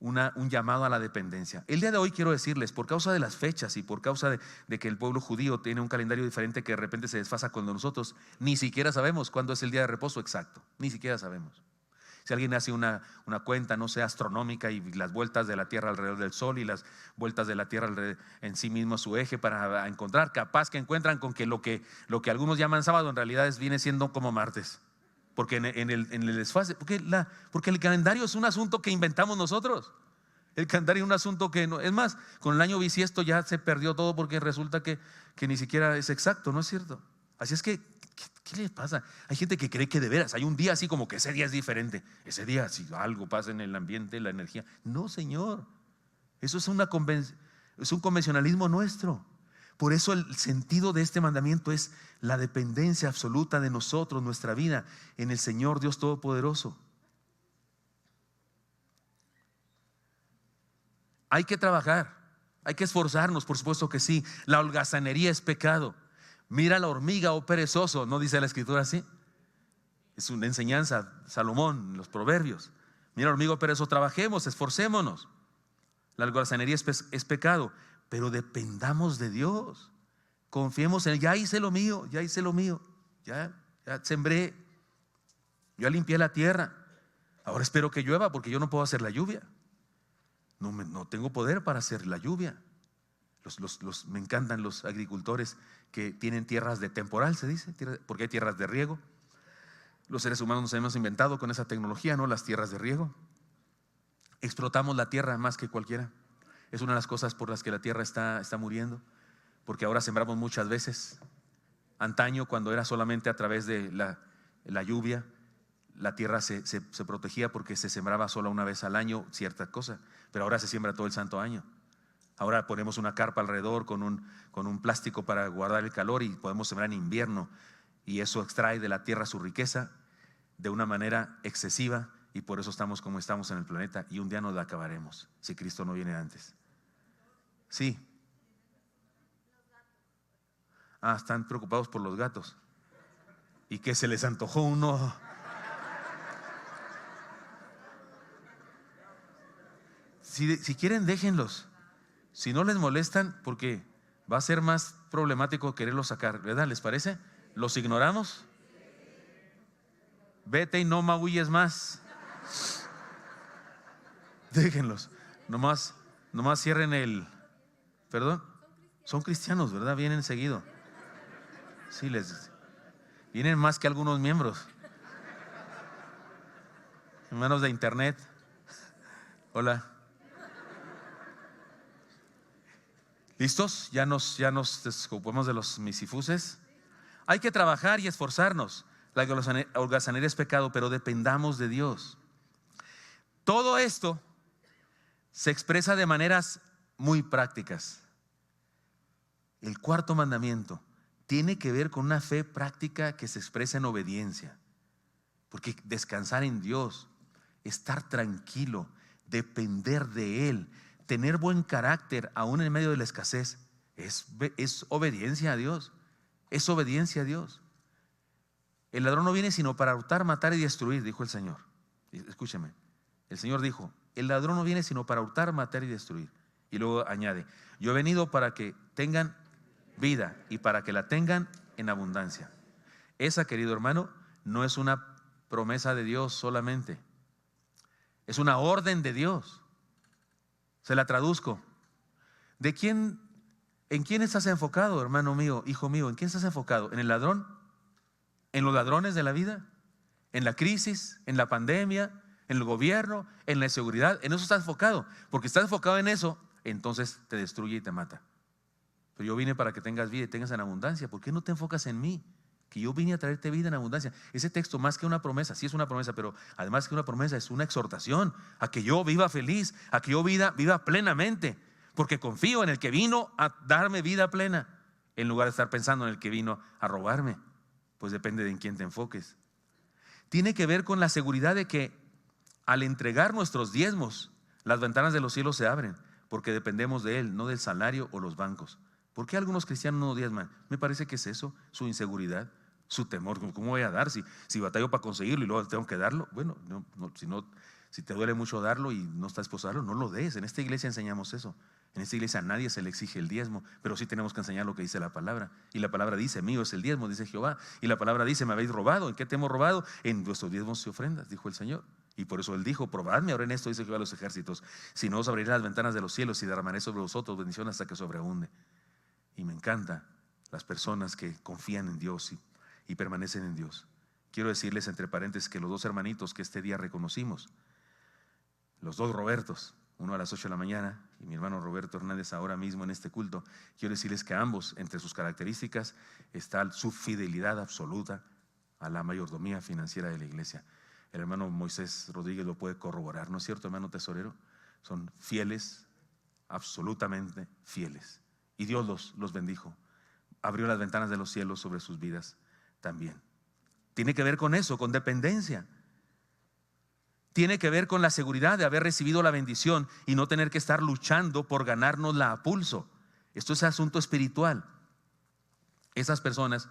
un llamado a la dependencia. El día de hoy quiero decirles, por causa de las fechas y por causa de que el pueblo judío tiene un calendario diferente que de repente se desfasa cuando nosotros ni siquiera sabemos cuándo es el día de reposo exacto, ni siquiera sabemos. Si alguien hace una cuenta, no sé, astronómica y las vueltas de la Tierra alrededor del Sol y las vueltas de la Tierra en sí mismo su eje para encontrar, capaz que encuentran con que lo que algunos llaman sábado en realidad viene siendo como martes. Porque en el desfase, porque el calendario es un asunto que inventamos nosotros. El calendario es un asunto que no, es más, con el año bisiesto ya se perdió todo porque resulta que ni siquiera es exacto, ¿no es cierto? Así es que, ¿qué les pasa? Hay gente que cree que de veras hay un día así como que ese día es diferente. Ese día si algo pasa en el ambiente, la energía. No, Señor, eso es un convencionalismo nuestro. Por eso el sentido de este mandamiento es la dependencia absoluta de nosotros, nuestra vida, en el Señor Dios Todopoderoso. Hay que trabajar, hay que esforzarnos, por supuesto que sí. La holgazanería es pecado. Mira la hormiga, oh perezoso, ¿no dice la Escritura así? Es una enseñanza, Salomón, los proverbios. Mira la hormiga, oh perezoso, trabajemos, esforcémonos. La holgazanería es pecado. Pero dependamos de Dios, confiemos en Él. Ya hice lo mío, ya sembré, ya limpié la tierra. Ahora espero que llueva porque yo no puedo hacer la lluvia. No tengo poder para hacer la lluvia. Me encantan los agricultores que tienen tierras de temporal, se dice, porque hay tierras de riego. Los seres humanos nos hemos inventado con esa tecnología, ¿no? Las tierras de riego. Explotamos la tierra más que cualquiera. Es una de las cosas por las que la tierra está muriendo, porque ahora sembramos muchas veces. Antaño, cuando era solamente a través de la lluvia, la tierra se protegía porque se sembraba solo una vez al año cierta cosa, pero ahora se siembra todo el santo año. Ahora ponemos una carpa alrededor con un plástico para guardar el calor y podemos sembrar en invierno, y eso extrae de la tierra su riqueza de una manera excesiva, y por eso estamos como estamos en el planeta, y un día nos la acabaremos si Cristo no viene antes. Sí. Están preocupados por los gatos. ¿Y que se les antojó uno? Si quieren, déjenlos. Si no les molestan, porque va a ser más problemático quererlos sacar, ¿verdad? ¿Les parece? ¿Los ignoramos? Vete y no maulles más. Déjenlos. Nomás cierren el... Perdón, son cristianos, ¿verdad? Vienen seguido. Sí, vienen más que algunos miembros. Hermanos de internet. Hola. ¿Listos? Ya nos desocupamos de los misifuses. Hay que trabajar y esforzarnos. La holgazanería es pecado, pero dependamos de Dios. Todo esto se expresa de maneras muy prácticas. El cuarto mandamiento tiene que ver con una fe práctica que se expresa en obediencia. Porque descansar en Dios, estar tranquilo, depender de Él, tener buen carácter aún en medio de la escasez, es obediencia a Dios. Es obediencia a Dios. El ladrón no viene sino para hurtar, matar y destruir, dijo el Señor. Escúcheme, el Señor dijo, el ladrón no viene sino para hurtar, matar y destruir. Y luego añade, yo he venido para que tengan vida y para que la tengan en abundancia. Esa, querido hermano, no es una promesa de Dios solamente, es una orden de Dios. Se la traduzco. ¿En quién estás enfocado, hermano mío, hijo mío? ¿En quién estás enfocado? ¿En el ladrón? ¿En los ladrones de la vida? ¿En la crisis? ¿En la pandemia? ¿En el gobierno? ¿En la inseguridad? En eso estás enfocado. Porque estás enfocado en eso, entonces te destruye y te mata. Pero yo vine para que tengas vida y tengas en abundancia. ¿Por qué no te enfocas en mí? Que yo vine a traerte vida en abundancia. Ese texto, más que una promesa, sí es una promesa, pero además que una promesa, es una exhortación a que yo viva feliz, a que yo viva plenamente, porque confío en el que vino a darme vida plena, en lugar de estar pensando en el que vino a robarme. Pues depende de en quién te enfoques. Tiene que ver con la seguridad de que al entregar nuestros diezmos, las ventanas de los cielos se abren, porque dependemos de Él, no del salario o los bancos. ¿Por qué algunos cristianos no diezman? Me parece que es eso, su inseguridad, su temor. ¿Cómo voy a dar si batallo para conseguirlo y luego tengo que darlo? Bueno, si te duele mucho darlo y no estás dispuesto a darlo, no lo des. En esta iglesia enseñamos eso. En esta iglesia a nadie se le exige el diezmo, pero sí tenemos que enseñar lo que dice la palabra. Y la palabra dice, mío es el diezmo, dice Jehová. Y la palabra dice, me habéis robado. ¿En qué te hemos robado? En vuestros diezmos y ofrendas, dijo el Señor. Y por eso Él dijo, probadme ahora en esto, dice Jehová a los ejércitos. Si no, os abriré las ventanas de los cielos y derramaré sobre vosotros bendición hasta que sobreabunde. Y me encanta las personas que confían en Dios y permanecen en Dios. Quiero decirles entre paréntesis que los dos hermanitos que este día reconocimos, los dos Robertos, uno a las 8 de la mañana y mi hermano Roberto Hernández ahora mismo en este culto, quiero decirles que ambos, entre sus características, está su fidelidad absoluta a la mayordomía financiera de la iglesia. El hermano Moisés Rodríguez lo puede corroborar, ¿no es cierto, hermano tesorero? Son fieles, absolutamente fieles. Y Dios los bendijo, abrió las ventanas de los cielos sobre sus vidas también. Tiene que ver con eso, con dependencia. Tiene que ver con la seguridad de haber recibido la bendición y no tener que estar luchando por ganárnosla a pulso. Esto es asunto espiritual. Esas personas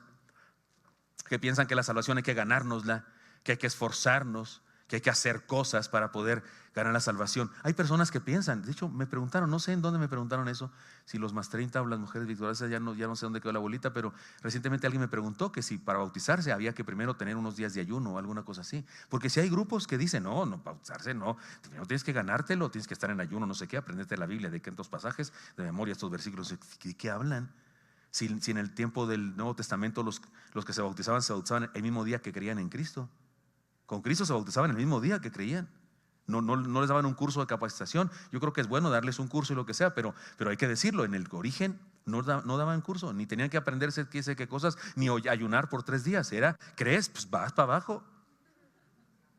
que piensan que la salvación hay que ganárnosla, que hay que esforzarnos, que hay que hacer cosas para poder ganar la salvación. Hay personas que piensan, de hecho me preguntaron, no sé en dónde me preguntaron eso, si los más 30 o las mujeres victoriosas, ya no sé dónde quedó la bolita, pero recientemente alguien me preguntó que si para bautizarse había que primero tener unos días de ayuno o alguna cosa así. Porque si hay grupos que dicen, no, bautizarse no, primero tienes que ganártelo, tienes que estar en ayuno, no sé qué, aprenderte la Biblia, de tantos pasajes, de memoria estos versículos, ¿de qué hablan? Si en el tiempo del Nuevo Testamento los que se bautizaban el mismo día que creían en Cristo. Con Cristo se bautizaban el mismo día que creían. No les daban un curso de capacitación. Yo creo que es bueno darles un curso y lo que sea, pero hay que decirlo, en el origen no daban curso, ni tenían que aprenderse qué cosas, ni ayunar por 3 días. ¿Crees? Pues vas para abajo.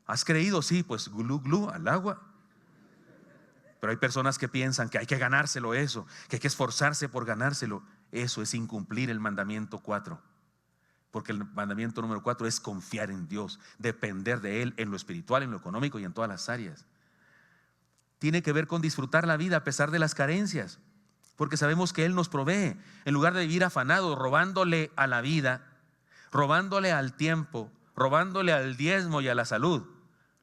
¿Has creído? Sí, pues glu al agua. Pero hay personas que piensan que hay que ganárselo eso, que hay que esforzarse por ganárselo. Eso es incumplir el mandamiento 4. Porque el mandamiento número 4 es confiar en Dios, depender de Él en lo espiritual, en lo económico y en todas las áreas. Tiene que ver con disfrutar la vida a pesar de las carencias, porque sabemos que Él nos provee. En lugar de vivir afanados, robándole a la vida, robándole al tiempo, robándole al diezmo y a la salud,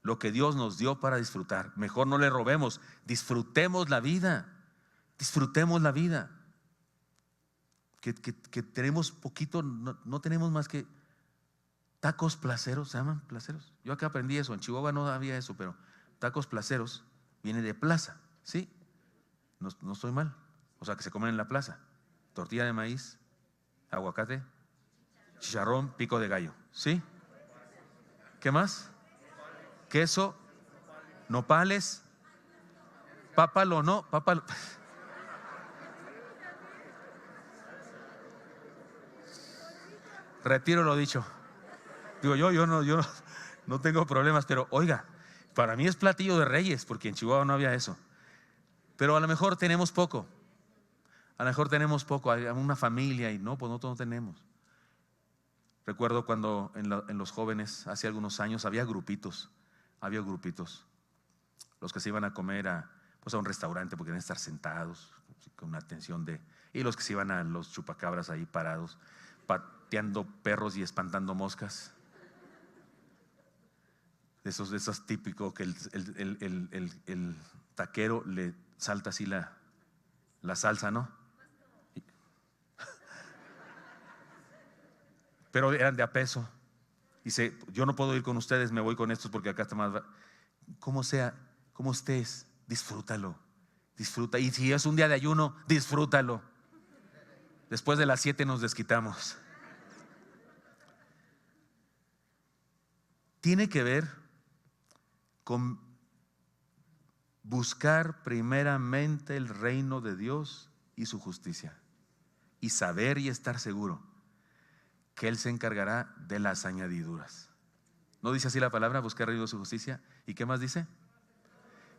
lo que Dios nos dio para disfrutar. Mejor no le robemos, disfrutemos la vida, disfrutemos la vida. Que tenemos poquito, no tenemos más que tacos placeros, ¿se llaman placeros? Yo acá aprendí eso, en Chihuahua no había eso, pero tacos placeros viene de plaza, ¿sí? No estoy mal, o sea que se comen en la plaza, tortilla de maíz, aguacate, chicharrón, pico de gallo, ¿sí? ¿Qué más? Queso, nopales, pápalo, no, pápalo. Retiro lo dicho. Digo, yo no tengo problemas, pero oiga, para mí es platillo de reyes, porque en Chihuahua no había eso. Pero a lo mejor tenemos poco. A lo mejor tenemos poco, hay una familia y pues no tenemos. Recuerdo cuando en los jóvenes, hace algunos años, había grupitos. Los que se iban a comer a un restaurante porque querían estar sentados con una atención y los que se iban a los chupacabras ahí parados, pateando perros y espantando moscas. Esos típicos que el taquero le salta así la salsa, ¿no? Pero eran de a peso. Dice, yo no puedo ir con ustedes, me voy con estos porque acá está más. Como sea, como estés, disfrútalo. Disfruta. Y si es un día de ayuno, disfrútalo. Después de las 7 nos desquitamos. Tiene que ver con buscar primeramente el reino de Dios y su justicia, y saber y estar seguro que Él se encargará de las añadiduras. ¿No dice así la palabra? Buscar el reino de su justicia. ¿Y qué más dice?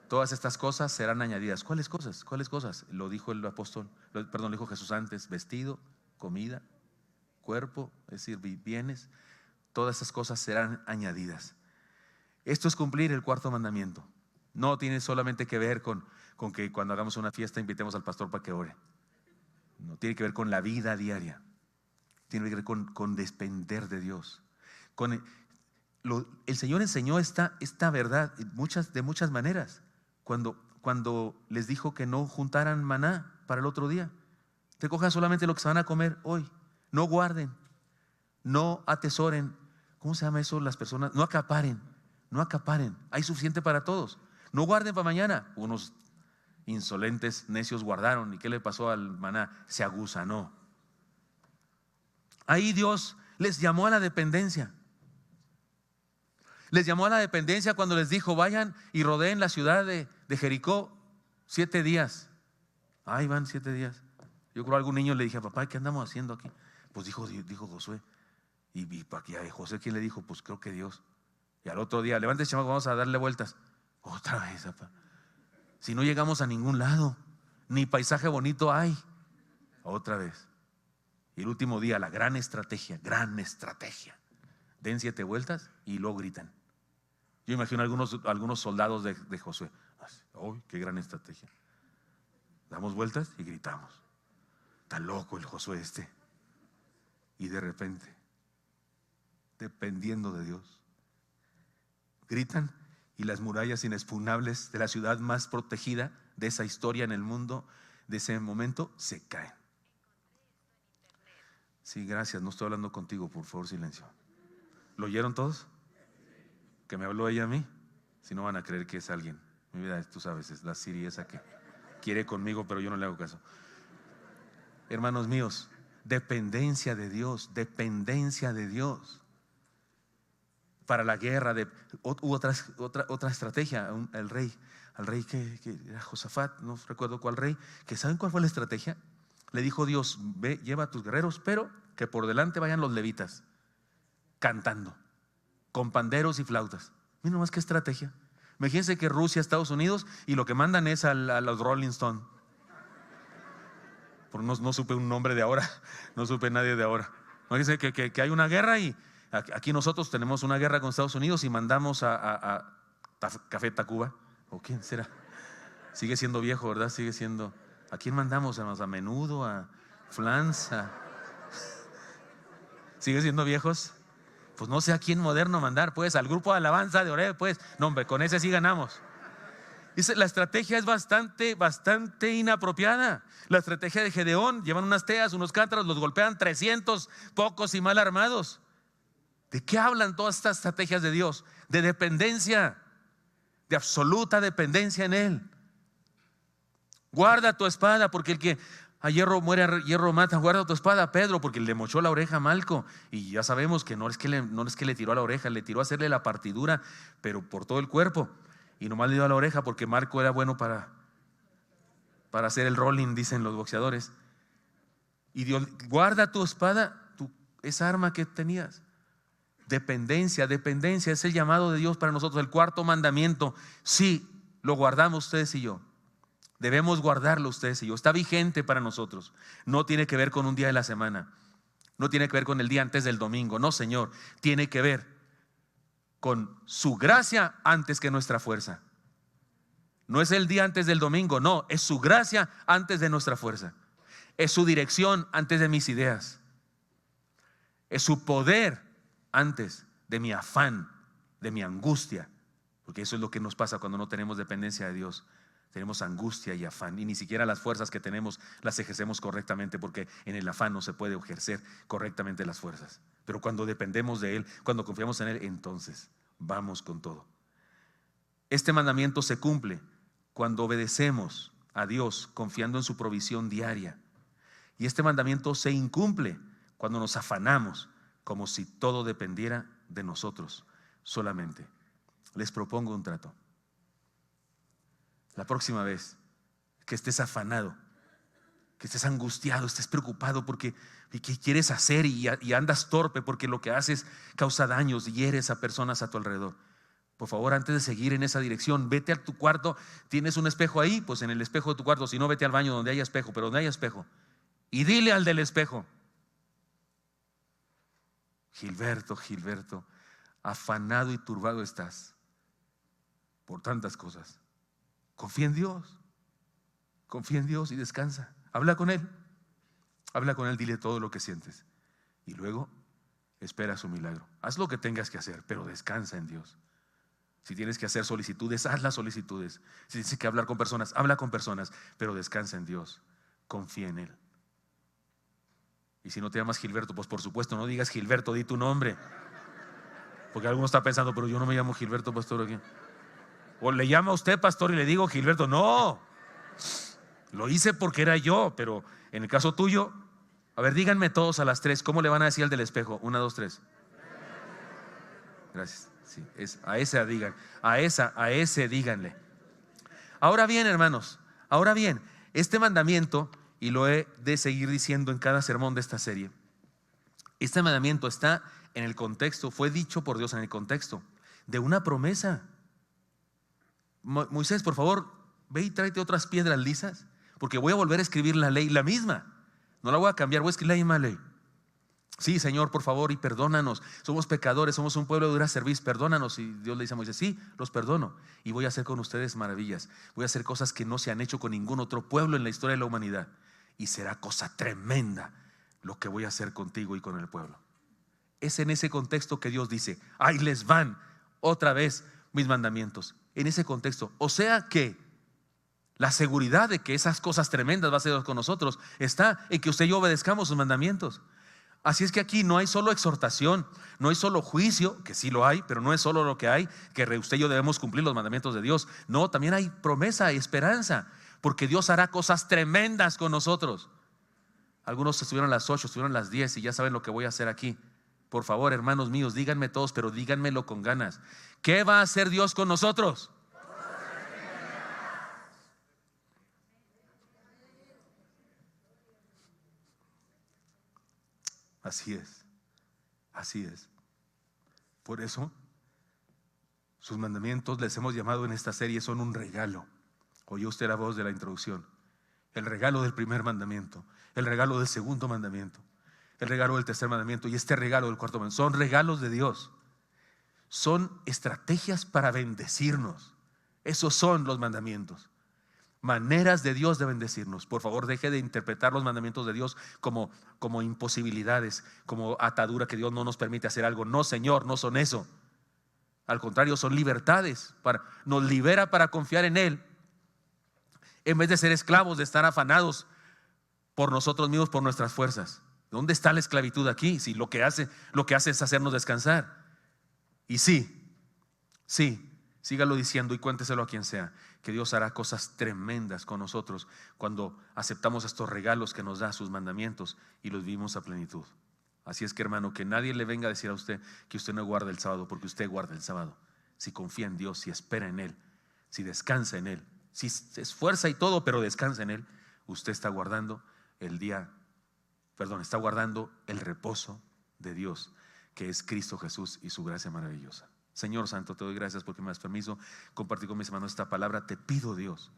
Todas estas cosas serán añadidas. ¿Cuáles cosas? ¿Cuáles cosas? Lo dijo el apóstol, lo dijo Jesús antes: vestido, comida, cuerpo, es decir, bienes. Todas esas cosas serán añadidas. Esto es cumplir el cuarto mandamiento. No tiene solamente que ver con que cuando hagamos una fiesta invitemos al pastor para que ore. No, tiene que ver con la vida diaria. Tiene que ver con depender de Dios. El Señor enseñó esta verdad de muchas maneras. Cuando les dijo que no juntaran maná para el otro día, te cojan solamente lo que se van a comer hoy. No guarden, no atesoren. ¿Cómo se llama eso? Las personas, no acaparen. Hay suficiente para todos. No guarden para mañana. Unos insolentes necios guardaron. ¿Y qué le pasó al maná? Se aguzanó. Ahí Dios les llamó a la dependencia. Les llamó a la dependencia cuando les dijo: vayan y rodeen la ciudad de Jericó 7 días. Ahí van 7 días. Yo creo que a algún niño le dije: papá, ¿qué andamos haciendo aquí? Pues dijo Josué. Y para aquí a José, ¿quién le dijo? Pues creo que Dios. Y al otro día, levántese, chamaco, vamos a darle vueltas. Otra vez, papá. Si no llegamos a ningún lado, ni paisaje bonito hay. Otra vez. Y el último día, la gran estrategia. Den 7 vueltas y luego gritan. Yo imagino algunos soldados de Josué. ¡Ay, qué gran estrategia! Damos vueltas y gritamos. Está loco el Josué este. Y de repente, dependiendo de Dios, gritan y las murallas inexpugnables de la ciudad más protegida de esa historia en el mundo, de ese momento, se caen. Sí, gracias, no estoy hablando contigo, por favor, silencio. ¿Lo oyeron todos? ¿Que me habló ella a mí? Si no van a creer que es alguien. Mi vida, tú sabes, es la Siri esa que quiere conmigo, pero yo no le hago caso. Hermanos míos, dependencia de Dios. Para la guerra, hubo otra estrategia. Al rey que era Josafat, no recuerdo cuál rey, que ¿saben cuál fue la estrategia? Le dijo Dios: ve, lleva a tus guerreros, pero que por delante vayan los levitas cantando con panderos y flautas. Mira nomás qué estrategia. Imagínense que Rusia, Estados Unidos, y lo que mandan es a los Rolling Stones. No supe un nombre de ahora, no supe nadie de ahora. Imagínense que hay una guerra y aquí nosotros tenemos una guerra con Estados Unidos y mandamos a Café Tacuba. ¿O quién será? Sigue siendo viejo, ¿verdad? Sigue siendo. ¿A quién mandamos? ¿A Menudo? ¿A Flans? ¿Sigue siendo viejos? Pues no sé a quién moderno mandar, pues al grupo de alabanza de Oreb, pues. No, hombre, con ese sí ganamos. Dice, la estrategia es bastante inapropiada. La estrategia de Gedeón: llevan unas teas, unos cántaros, los golpean 300 pocos y mal armados. ¿De qué hablan todas estas estrategias de Dios? De dependencia, de absoluta dependencia en Él. Guarda tu espada, porque el que a hierro muere, a hierro mata. Guarda tu espada, Pedro, porque le mochó la oreja a Malco. Y ya sabemos que no es que le tiró a la oreja, le tiró a hacerle la partidura, pero por todo el cuerpo. Y nomás le dio a la oreja porque Marco era bueno para hacer el rolling, dicen los boxeadores. Y Dios: guarda tu espada, esa arma que tenías. Dependencia es el llamado de Dios para nosotros. El cuarto mandamiento, sí, lo guardamos ustedes y yo. Debemos guardarlo ustedes y yo. Está vigente para nosotros. No tiene que ver con un día de la semana. No tiene que ver con el día antes del domingo. No, Señor. Tiene que ver con su gracia antes que nuestra fuerza. No es el día antes del domingo, no, es su gracia antes de nuestra fuerza. Es su dirección antes de mis ideas. Es su poder antes de mi afán, de mi angustia. Porque eso es lo que nos pasa cuando no tenemos dependencia de Dios. Tenemos angustia y afán, y ni siquiera las fuerzas que tenemos las ejercemos correctamente, porque en el afán no se puede ejercer correctamente las fuerzas. Pero cuando dependemos de Él, cuando confiamos en Él, entonces vamos con todo. Este mandamiento se cumple cuando obedecemos a Dios confiando en su provisión diaria. Y este mandamiento se incumple cuando nos afanamos como si todo dependiera de nosotros solamente. Les propongo un trato. La próxima vez que estés afanado, que estés angustiado, estés preocupado porque ¿qué quieres hacer? Y andas torpe porque lo que haces causa daños y hieres a personas a tu alrededor. Por favor, antes de seguir en esa dirección, vete a tu cuarto. ¿Tienes un espejo ahí? Pues en el espejo de tu cuarto. Si no, vete al baño donde haya espejo, pero donde haya espejo. Y dile al del espejo: Gilberto, Gilberto, afanado y turbado estás por tantas cosas. Confía en Dios y descansa. Habla con Él, dile todo lo que sientes y luego espera su milagro. Haz lo que tengas que hacer, pero descansa en Dios. Si tienes que hacer solicitudes, haz las solicitudes. Si tienes que hablar con personas, habla con personas, pero descansa en Dios, confía en Él. Y si no te llamas Gilberto, pues por supuesto no digas Gilberto, di tu nombre, porque alguno está pensando: pero yo no me llamo Gilberto, pastor, aquí. O le llama a usted pastor y le digo Gilberto. No, lo hice porque era yo, pero en el caso tuyo, a ver, díganme todos a las 3, ¿cómo le van a decir al del espejo? 1, 2, 3. Gracias. Sí, a ese díganle. Ahora bien, hermanos, este mandamiento, y lo he de seguir diciendo en cada sermón de esta serie, este mandamiento está en el contexto, fue dicho por Dios en el contexto de una promesa. Moisés, por favor, ve y tráete otras piedras lisas, porque voy a volver a escribir la ley, la misma. No la voy a cambiar, voy a escribir la misma ley. Sí, Señor, por favor, y perdónanos. Somos pecadores, somos un pueblo de dura cerviz, perdónanos. Y Dios le dice a Moisés: sí, los perdono, y voy a hacer con ustedes maravillas. Voy a hacer cosas que no se han hecho con ningún otro pueblo en la historia de la humanidad. Y será cosa tremenda lo que voy a hacer contigo y con el pueblo. Es en ese contexto que Dios dice: ahí les van otra vez mis mandamientos. En ese contexto, o sea que la seguridad de que esas cosas tremendas va a ser con nosotros está en que usted y yo obedezcamos sus mandamientos. Así es que aquí no hay solo exhortación, no hay solo juicio, que sí lo hay, pero no es solo lo que hay, que usted y yo debemos cumplir los mandamientos de Dios. No, también hay promesa y esperanza, porque Dios hará cosas tremendas con nosotros. Algunos estuvieron a las 8, estuvieron a las 10 y ya saben lo que voy a hacer aquí. Por favor, hermanos míos, díganme todos, pero díganmelo con ganas. ¿Qué va a hacer Dios con nosotros? Así es. Por eso, sus mandamientos, les hemos llamado en esta serie, son un regalo. Oyó usted la voz de la introducción. El regalo del primer mandamiento, el regalo del segundo mandamiento, el regalo del tercer mandamiento y este regalo del cuarto mandamiento. Son regalos de Dios. Son estrategias para bendecirnos. Esos son los mandamientos. Maneras de Dios de bendecirnos. Por favor, deje de interpretar los mandamientos de Dios como imposibilidades, como atadura que Dios no nos permite hacer algo. No, Señor, no son eso. Al contrario, son libertades. Nos libera para confiar en Él, en vez de ser esclavos, de estar afanados por nosotros mismos, por nuestras fuerzas. ¿Dónde está la esclavitud aquí? Si lo que hace es hacernos descansar. Y sí, sígalo diciendo y cuénteselo a quien sea, que Dios hará cosas tremendas con nosotros cuando aceptamos estos regalos que nos da, sus mandamientos, y los vivimos a plenitud. Así es que, hermano, que nadie le venga a decir a usted que usted no guarda el sábado, porque usted guarda el sábado. Si confía en Dios, si espera en Él, si descansa en Él, si se esfuerza y todo, pero descansa en Él, usted está guardando está guardando el reposo de Dios, que es Cristo Jesús y su gracia maravillosa. Señor Santo, te doy gracias porque me das permiso compartir con mis hermanos esta palabra. Te pido, Dios,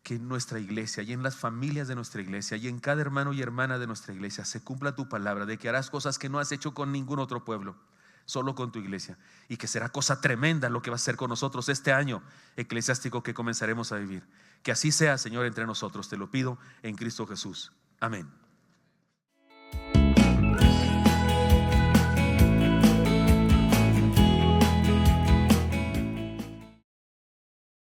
que en nuestra iglesia y en las familias de nuestra iglesia y en cada hermano y hermana de nuestra iglesia se cumpla tu palabra de que harás cosas que no has hecho con ningún otro pueblo. solo con tu iglesia, y que será cosa tremenda lo que va a hacer con nosotros este año eclesiástico que comenzaremos a vivir. Que así sea, Señor, entre nosotros, te lo pido en Cristo Jesús. Amén.